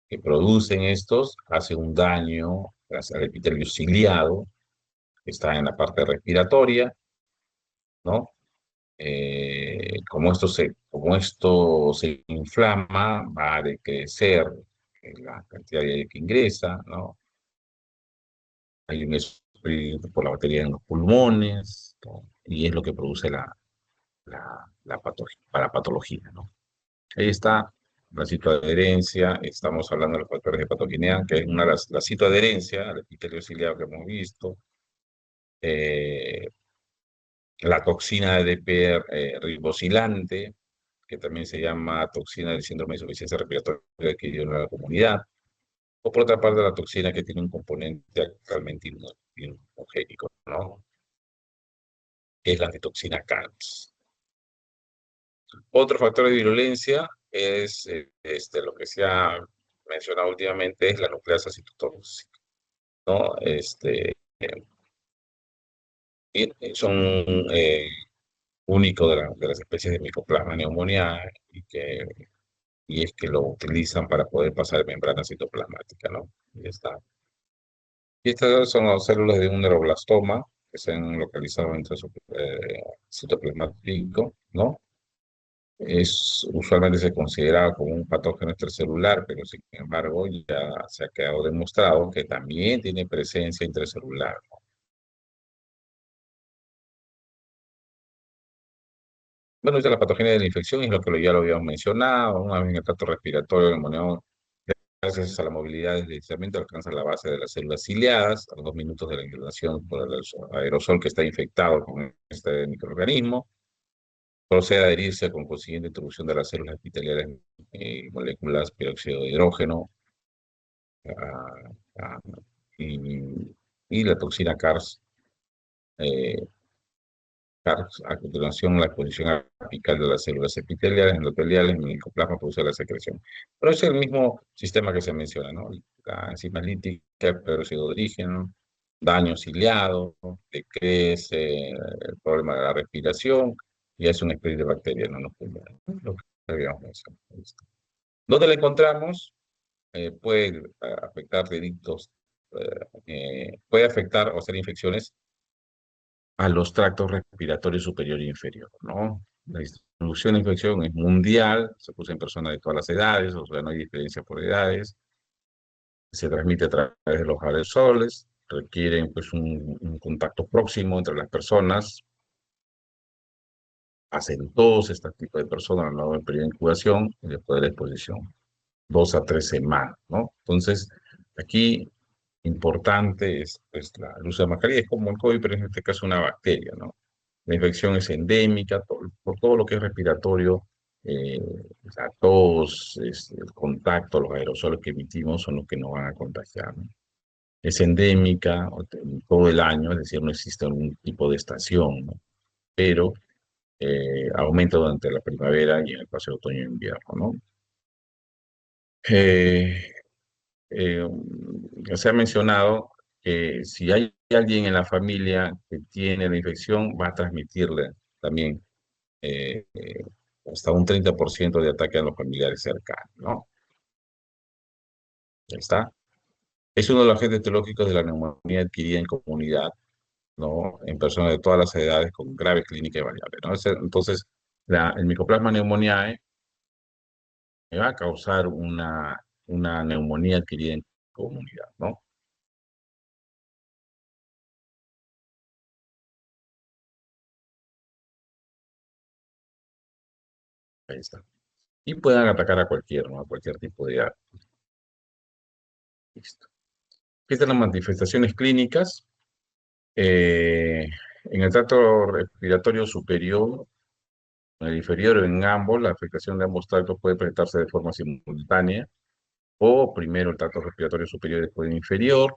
Speaker 1: que producen estos, hace un daño al epitelio ciliado, que está en la parte respiratoria, ¿no? Como esto se inflama, va a decrecer la cantidad de aire que ingresa, ¿no? Hay un espíritu por la bacteria en los pulmones, ¿no? Y es lo que produce la patología, ¿no? Ahí está la citoadherencia, estamos hablando de los factores de patogeneidad, que es una de la citoadherencia al epitelio ciliado que hemos visto, eh, la toxina EDP ribosilante, que también se llama toxina del síndrome de insuficiencia respiratoria que dio en la comunidad, o por otra parte la toxina que tiene un componente actualmente inmunogénico, ¿no? Que es la toxina CARS. Otro factor de virulencia es lo que se ha mencionado últimamente, es la nucleasa citotóxica, ¿no? Son únicos de las especies de Mycoplasma pneumoniae y es que lo utilizan para poder pasar membrana citoplasmática, ¿no? Y está. Y estas son las células de un neuroblastoma que se han localizado entre su citoplasmático, ¿no? Usualmente se considera como un patógeno extracelular, pero sin embargo ya se ha quedado demostrado que también tiene presencia intracelular. Bueno, esta es la patogenia de la infección, es lo que ya lo habíamos mencionado, una vez en el tracto respiratorio neumonio, gracias a la movilidad del deslizamiento alcanza la base de las células ciliadas a los 2 minutos de la inhalación por el aerosol que está infectado con este microorganismo. Procede a adherirse con consiguiente introducción de las células epiteliales moléculas peróxido de hidrógeno ah, ah, y, y la toxina CARS. eh, A continuación, la exposición apical de las células epiteliales, endoteliales, en el micoplasma produce la secreción. Pero es el mismo sistema que se menciona, ¿no? La enzima lítica, el peróxido de origen, daño ciliado, decrece el problema de la respiración y es una especie de bacteria en los pulmones, ¿no? Lo que habíamos mencionado. ¿Dónde la encontramos? Puede afectar dedictos, puede afectar o hacer infecciones a los tractos respiratorios superior e inferior, ¿no? La distribución de infección es mundial, se produce en personas de todas las edades, o sea, no hay diferencia por edades, se transmite a través de los aerosoles, requieren pues un contacto próximo entre las personas, hacen todos este tipo de personas a lo largo del periodo de incubación y después de la exposición, 2 a 3 semanas, ¿no? Entonces, aquí importante es pues, el uso de mascarilla, es como el COVID, pero en este caso una bacteria, ¿no? La infección es endémica, por todo lo que es respiratorio, la tos, el contacto, los aerosoles que emitimos son los que nos van a contagiar, ¿no? Es endémica todo el año, es decir, no existe algún tipo de estación, ¿no? Pero aumenta durante la primavera y en el paso de otoño e invierno, ¿no? Eh, eh, Se ha mencionado que si hay alguien en la familia que tiene la infección, va a transmitirle también. hasta un 30% de ataque a los familiares cercanos, ¿no? Ya está. Es uno de los agentes etiológicos de la neumonía adquirida en comunidad, ¿no? En personas de todas las edades con grave clínica y variable, ¿no? Entonces, el Mycoplasma pneumoniae me va a causar una neumonía adquirida en comunidad, ¿no? Ahí está. Y puedan atacar a cualquier, ¿no? A cualquier tipo de ave. Listo. Aquí están las manifestaciones clínicas. En el tracto respiratorio superior, en el inferior o en ambos, la afectación de ambos tractos puede presentarse de forma simultánea, o primero el tracto respiratorio superior y después el inferior.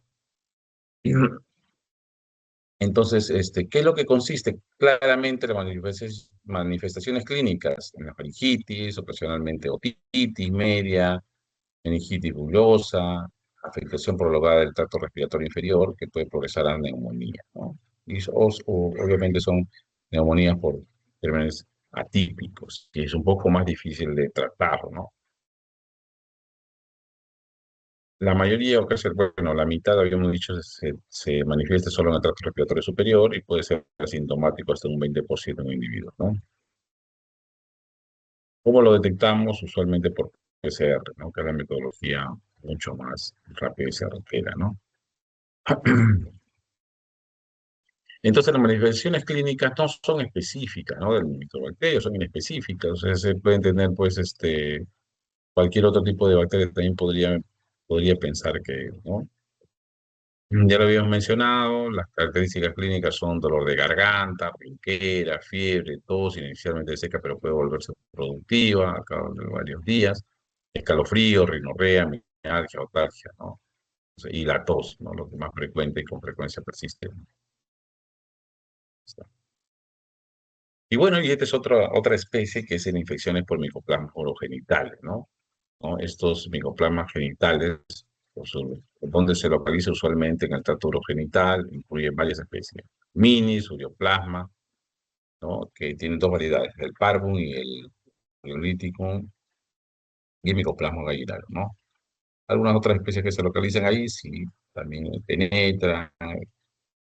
Speaker 1: Entonces, ¿qué es lo que consiste? Claramente las manifestaciones clínicas, en la faringitis, ocasionalmente otitis media, meningitis bullosa, afectación prolongada del tracto respiratorio inferior, que puede progresar a neumonía, ¿no? Y obviamente son neumonías por gérmenes atípicos, que es un poco más difícil de tratar, ¿no? La mayoría, o casi, bueno, la mitad, habíamos dicho, se manifiesta solo en el tracto respiratorio superior y puede ser asintomático hasta un 20% en individuos, ¿no? ¿Cómo lo detectamos? Usualmente por PCR, ¿no? Que es la metodología mucho más rápida y certera, ¿no? Entonces, las manifestaciones clínicas no son específicas, ¿no? Del microbacterio, son inespecíficas. O sea, se pueden tener, pues, cualquier otro tipo de bacteria también podría pensar que, ¿no? Ya lo habíamos mencionado, las características clínicas son dolor de garganta, ronquera, fiebre, tos inicialmente seca, pero puede volverse productiva a cabo de varios días, escalofrío, rinorrea, mialgia, otalgia, ¿no? Y la tos, ¿no? Lo que más frecuente y con frecuencia persiste. Y bueno, y esta es otra especie que es en infecciones por micoplasmas orogenitales, ¿no? Estos micoplasmas genitales, pues, donde se localiza usualmente en el tracto urogenital, incluyen varias especies. Minis, ureoplasma, ¿no? Que tienen dos variedades, el parvum y el Ureolyticum, y el micoplasma gallinario, ¿no? Algunas otras especies que se localizan ahí, sí, también el penetra,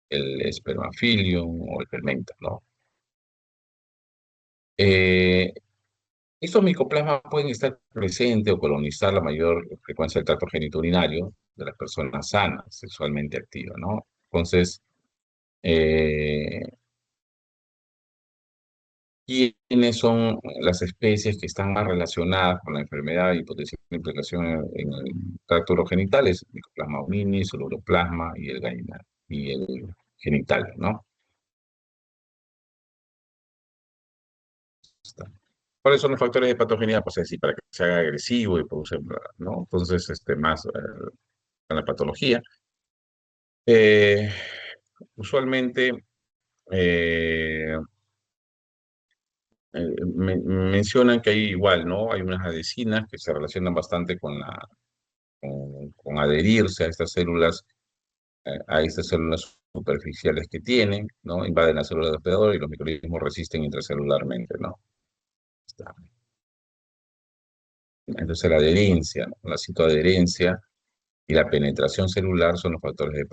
Speaker 1: el spermafilium o el fermenta, ¿no? Eh, Estos micoplasmas pueden estar presentes o colonizar la mayor frecuencia del tracto genitourinario de las personas sanas, sexualmente activas, ¿no? Entonces, eh, ¿quiénes son las especies que están más relacionadas con la enfermedad y potencial implicación en el tracto urogenital? Es el micoplasma hominis, el uroplasma y el gallinario, y el genital, ¿no? Está. ¿Cuáles son los factores de patogenia? Pues así, para que se haga agresivo y produce, ¿no? Entonces, más con la patología. Eh, Usualmente eh, mencionan que hay igual, ¿no? Hay unas adhesinas que se relacionan bastante con adherirse a estas células superficiales que tienen, ¿no? Invaden las células de hospedador y los microorganismos resisten intracelularmente, ¿no? Está. Entonces la adherencia, ¿no? La citoadherencia y la penetración celular son los factores de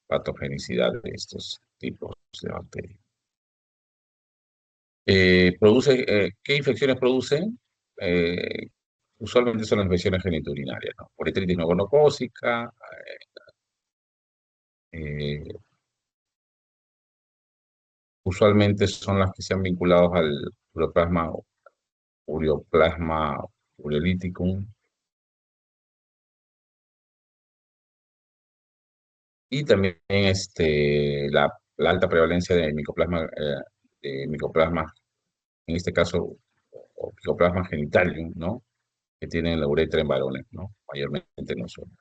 Speaker 1: patogenicidad de estos tipos de bacterias. ¿Qué infecciones producen? Usualmente son las infecciones genitourinarias, ¿no? Uretritis no gonocócica, eh, usualmente son las que se han vinculado al uroplasma, ureoplasma ureolyticum, y también la alta prevalencia de micoplasma, en este caso, o micoplasma genitalium, ¿no? Que tienen la uretra en varones, ¿no? Mayormente en nosotros.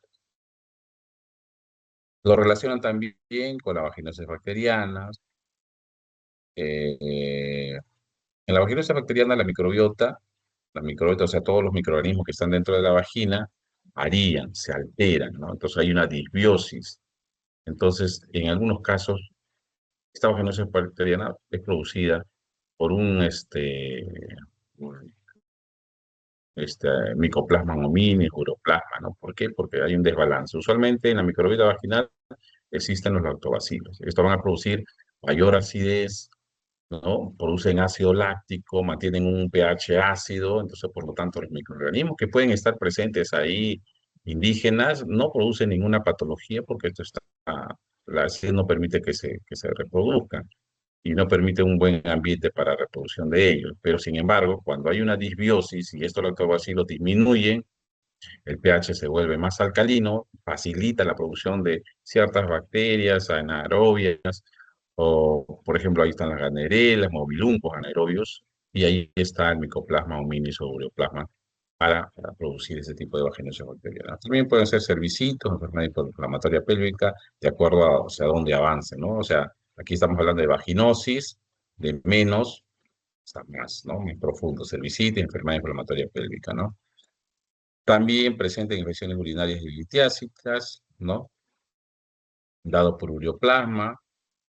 Speaker 1: Lo relacionan también con la vaginosis bacteriana. En la vaginosis bacteriana, la microbiota, o sea, todos los microorganismos que están dentro de la vagina, se alteran, ¿no? Entonces hay una disbiosis. Entonces, en algunos casos, esta vaginosis bacteriana es producida por un, Mycoplasma hominis, uroplasma, ¿no? ¿Por qué? Porque hay un desbalance. Usualmente en la microbiota vaginal existen los lactobacilos. Estos van a producir mayor acidez, ¿no? Producen ácido láctico, mantienen un pH ácido, entonces por lo tanto los microorganismos que pueden estar presentes ahí indígenas no producen ninguna patología porque esto está, la acidez no permite que se reproduzcan y no permite un buen ambiente para la reproducción de ellos. Pero sin embargo, cuando hay una disbiosis y estos lactobacilos disminuyen, el pH se vuelve más alcalino, facilita la producción de ciertas bacterias anaerobias, o por ejemplo ahí están las ganaderelas, mobiluncos anaerobios, y ahí está el micoplasma hominis o ureoplasma para producir ese tipo de vaginosis bacteriana. También pueden ser cervicitos, enfermedad inflamatoria pélvica, de acuerdo a, o sea, dónde avance, ¿no? O sea, aquí estamos hablando de vaginosis, de menos, hasta más, ¿no? Más profundo, cervicitis, enfermedad inflamatoria pélvica, ¿no? También presenta infecciones urinarias y litiásicas, ¿no? Dado por ureoplasma.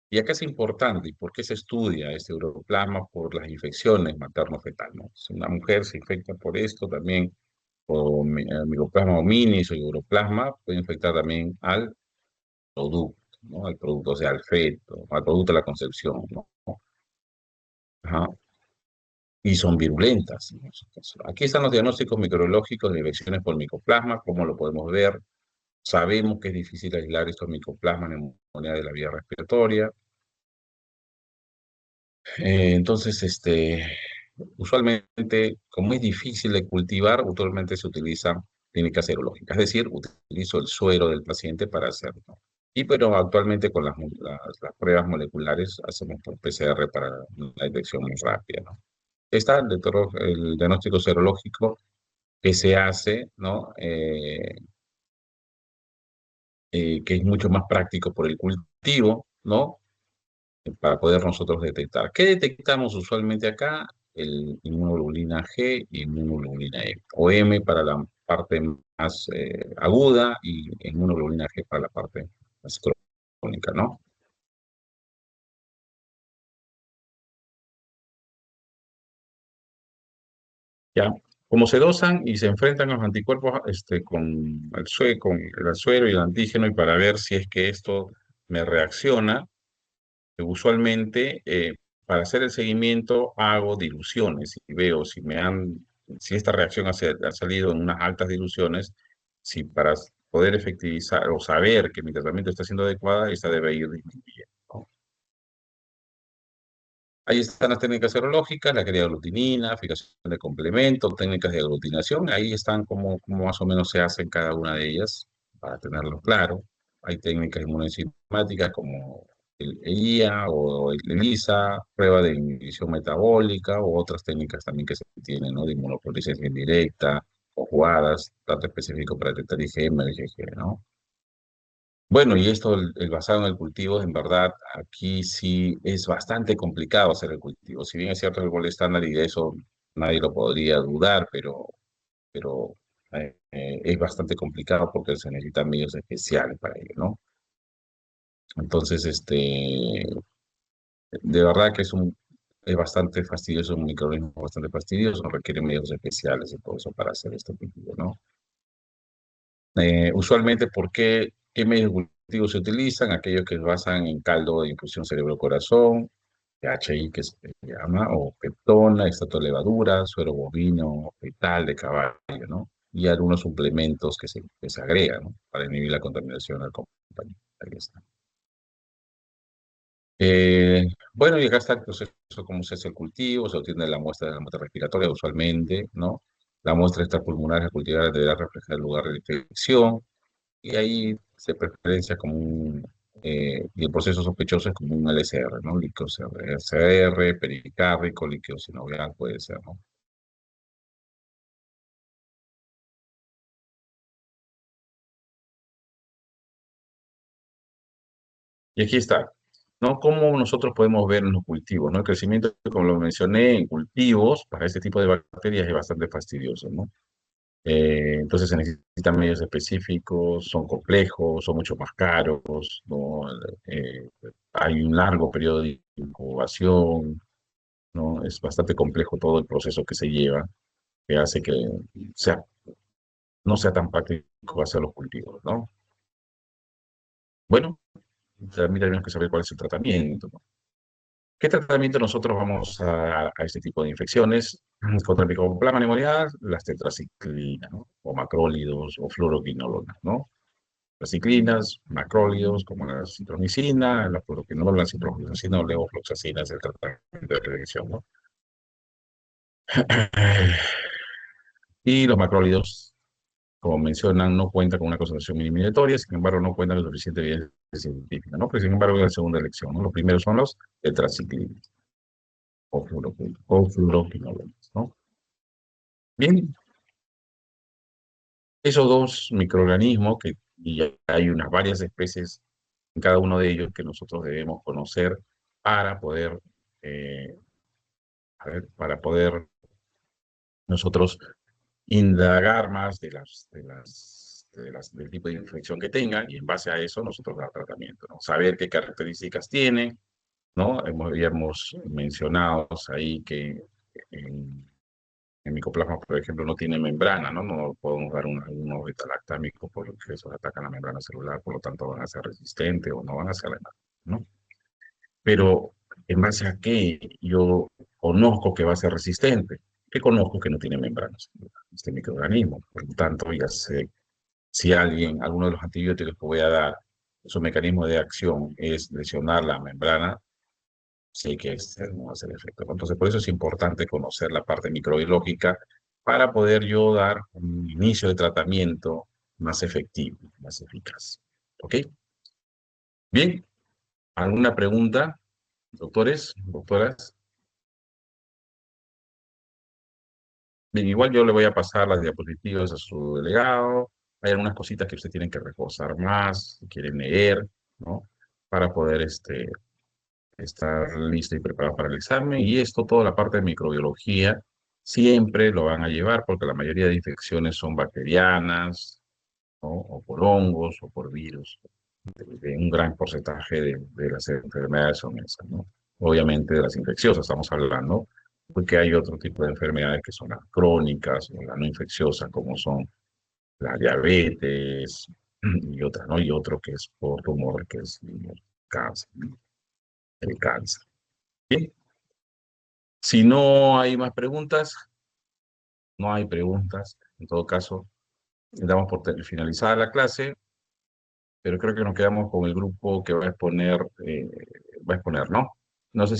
Speaker 1: Y acá es importante, ¿y por qué se estudia este ureoplasma? Por las infecciones materno-fetal, ¿no? Si una mujer se infecta por esto, también por micoplasma hominis o uroplasma, puede infectar también al producto, ¿no? Al producto, o sea, al feto, al producto de la concepción, ¿no? Ajá. Y son virulentas, ¿no? Aquí están los diagnósticos microbiológicos de infecciones por micoplasma, cómo lo podemos ver. Sabemos que es difícil aislar estos micoplasmas en neumonía de la vía respiratoria. Entonces, usualmente, como es difícil de cultivar, usualmente se utilizan técnicas serológicas, es decir, utilizo el suero del paciente para hacerlo. Y pero actualmente con las pruebas moleculares hacemos por PCR para la detección muy rápida, ¿no? Está el diagnóstico serológico que se hace, ¿no? Que es mucho más práctico por el cultivo, ¿no? Para poder nosotros detectar. ¿Qué detectamos usualmente acá? El inmunoglobulina G y inmunoglobulina E, o M para la parte más aguda y inmunoglobulina G para la parte más crónica, ¿no? Ya, como se dosan y se enfrentan los anticuerpos con el suero y el antígeno y para ver si es que esto me reacciona, usualmente, para hacer el seguimiento, hago diluciones y veo si esta reacción ha salido en unas altas diluciones, si para poder efectivizar o saber que mi tratamiento está siendo adecuada, esta debe ir disminuyendo, ¿no? Ahí están las técnicas serológicas, la aglutinina, fijación de complemento, técnicas de aglutinación, ahí están como más o menos se hacen cada una de ellas, para tenerlo claro. Hay técnicas inmunoenzimáticas como el EIA o el ELISA, prueba de inhibición metabólica o otras técnicas también que se tienen, ¿no? De inmunofluorescencia indirecta, o jugadas, dato específico para detectar IgM o IgG, ¿no? Bueno, y esto, el basado en el cultivo, en verdad, aquí sí es bastante complicado hacer el cultivo. Si bien es cierto el gol estándar y de eso nadie lo podría dudar, pero es bastante complicado porque se necesitan medios especiales para ello, ¿no? Entonces, de verdad que es bastante fastidioso, un microorganismo bastante fastidioso, requiere medios especiales y todo eso para hacer este cultivo, ¿no? Usualmente, qué medios de cultivo se utilizan? Aquellos que se basan en caldo de infusión cerebro-corazón, PHI que se llama, o peptona, extracto de levadura, suero bovino, fetal de caballo, ¿no? Y algunos suplementos que se agregan, ¿no? Para inhibir la contaminación al compañero. Ahí está. Bueno, y acá está el proceso, cómo se hace el cultivo, se obtiene la muestra de la muestra respiratoria usualmente, ¿no? La muestra extrapulmonar a cultivar deberá reflejar el lugar de infección, y ahí se preferencia y el proceso sospechoso es como un LSR, ¿no? Líquido CR, pericárdico, líquido sinovial puede ser, ¿no? Y aquí está, ¿no? ¿Cómo nosotros podemos ver en los cultivos, ¿no? El crecimiento, como lo mencioné, en cultivos para este tipo de bacterias es bastante fastidioso, ¿no? Entonces se necesitan medios específicos, son complejos, son mucho más caros, ¿no? Hay un largo periodo de incubación, ¿no? Es bastante complejo todo el proceso que se lleva, que hace que sea, no sea tan práctico hacer los cultivos, ¿no? Bueno, también tenemos que saber cuál es el tratamiento, ¿no? ¿Qué tratamiento nosotros vamos a este tipo de infecciones? Contra el Mycoplasma pneumoniae, las tetraciclinas, ¿no? O macrólidos o fluoroquinolonas, ¿no? Las ciclinas, macrólidos, como la citromicina, la fluoroquinolona, la ciprofloxacina o levofloxacina es el tratamiento de prevención, ¿no? Y los macrólidos, como mencionan, no cuentan con una concentración minimizatoria, sin embargo, no cuentan con suficiente evidencia científica, ¿no? Pero sin embargo, es la segunda elección, ¿no? Los primeros son los tetraciclinas o fluoroquinolonas, ¿no? Bien, esos dos microorganismos, que y hay unas varias especies en cada uno de ellos que nosotros debemos conocer para poder, eh, para poder nosotros indagar más del tipo de infección que tengan y en base a eso nosotros dar tratamiento, ¿no? Saber qué características tiene, ¿no? Habíamos mencionado ahí que en, en micoplasma, por ejemplo, no tiene membrana, ¿no? No podemos dar unos betalactámicos porque esos atacan la membrana celular, por lo tanto van a ser resistentes o no van a ser nada, ¿no? Pero en base a qué yo conozco que va a ser resistente, que conozco que no tiene membranas, este microorganismo. Por lo tanto, ya sé si alguno de los antibióticos que voy a dar, su mecanismo de acción es lesionar la membrana, sé que este no va a hacer efecto. Entonces, por eso es importante conocer la parte microbiológica para poder yo dar un inicio de tratamiento más efectivo, más eficaz. ¿Ok? Bien, ¿alguna pregunta, doctores, doctoras? Bien, igual yo le voy a pasar las diapositivas a su delegado. Hay algunas cositas que usted tiene que reforzar más, si quieren leer, ¿no? Para poder estar listo y preparado para el examen. Y esto, toda la parte de microbiología, siempre lo van a llevar porque la mayoría de infecciones son bacterianas, ¿no? O por hongos o por virus. Un gran porcentaje de las enfermedades son esas, ¿no? Obviamente de las infecciosas estamos hablando, porque hay otro tipo de enfermedades que son las crónicas o las no infecciosas, como son la diabetes y otras, ¿no? Y otro que es por tumor, que es el cáncer, ¿no? El cáncer. Bien, si no hay más preguntas, no hay preguntas, en todo caso, damos por finalizada la clase, pero creo que nos quedamos con el grupo que va a exponer, ¿no? No sé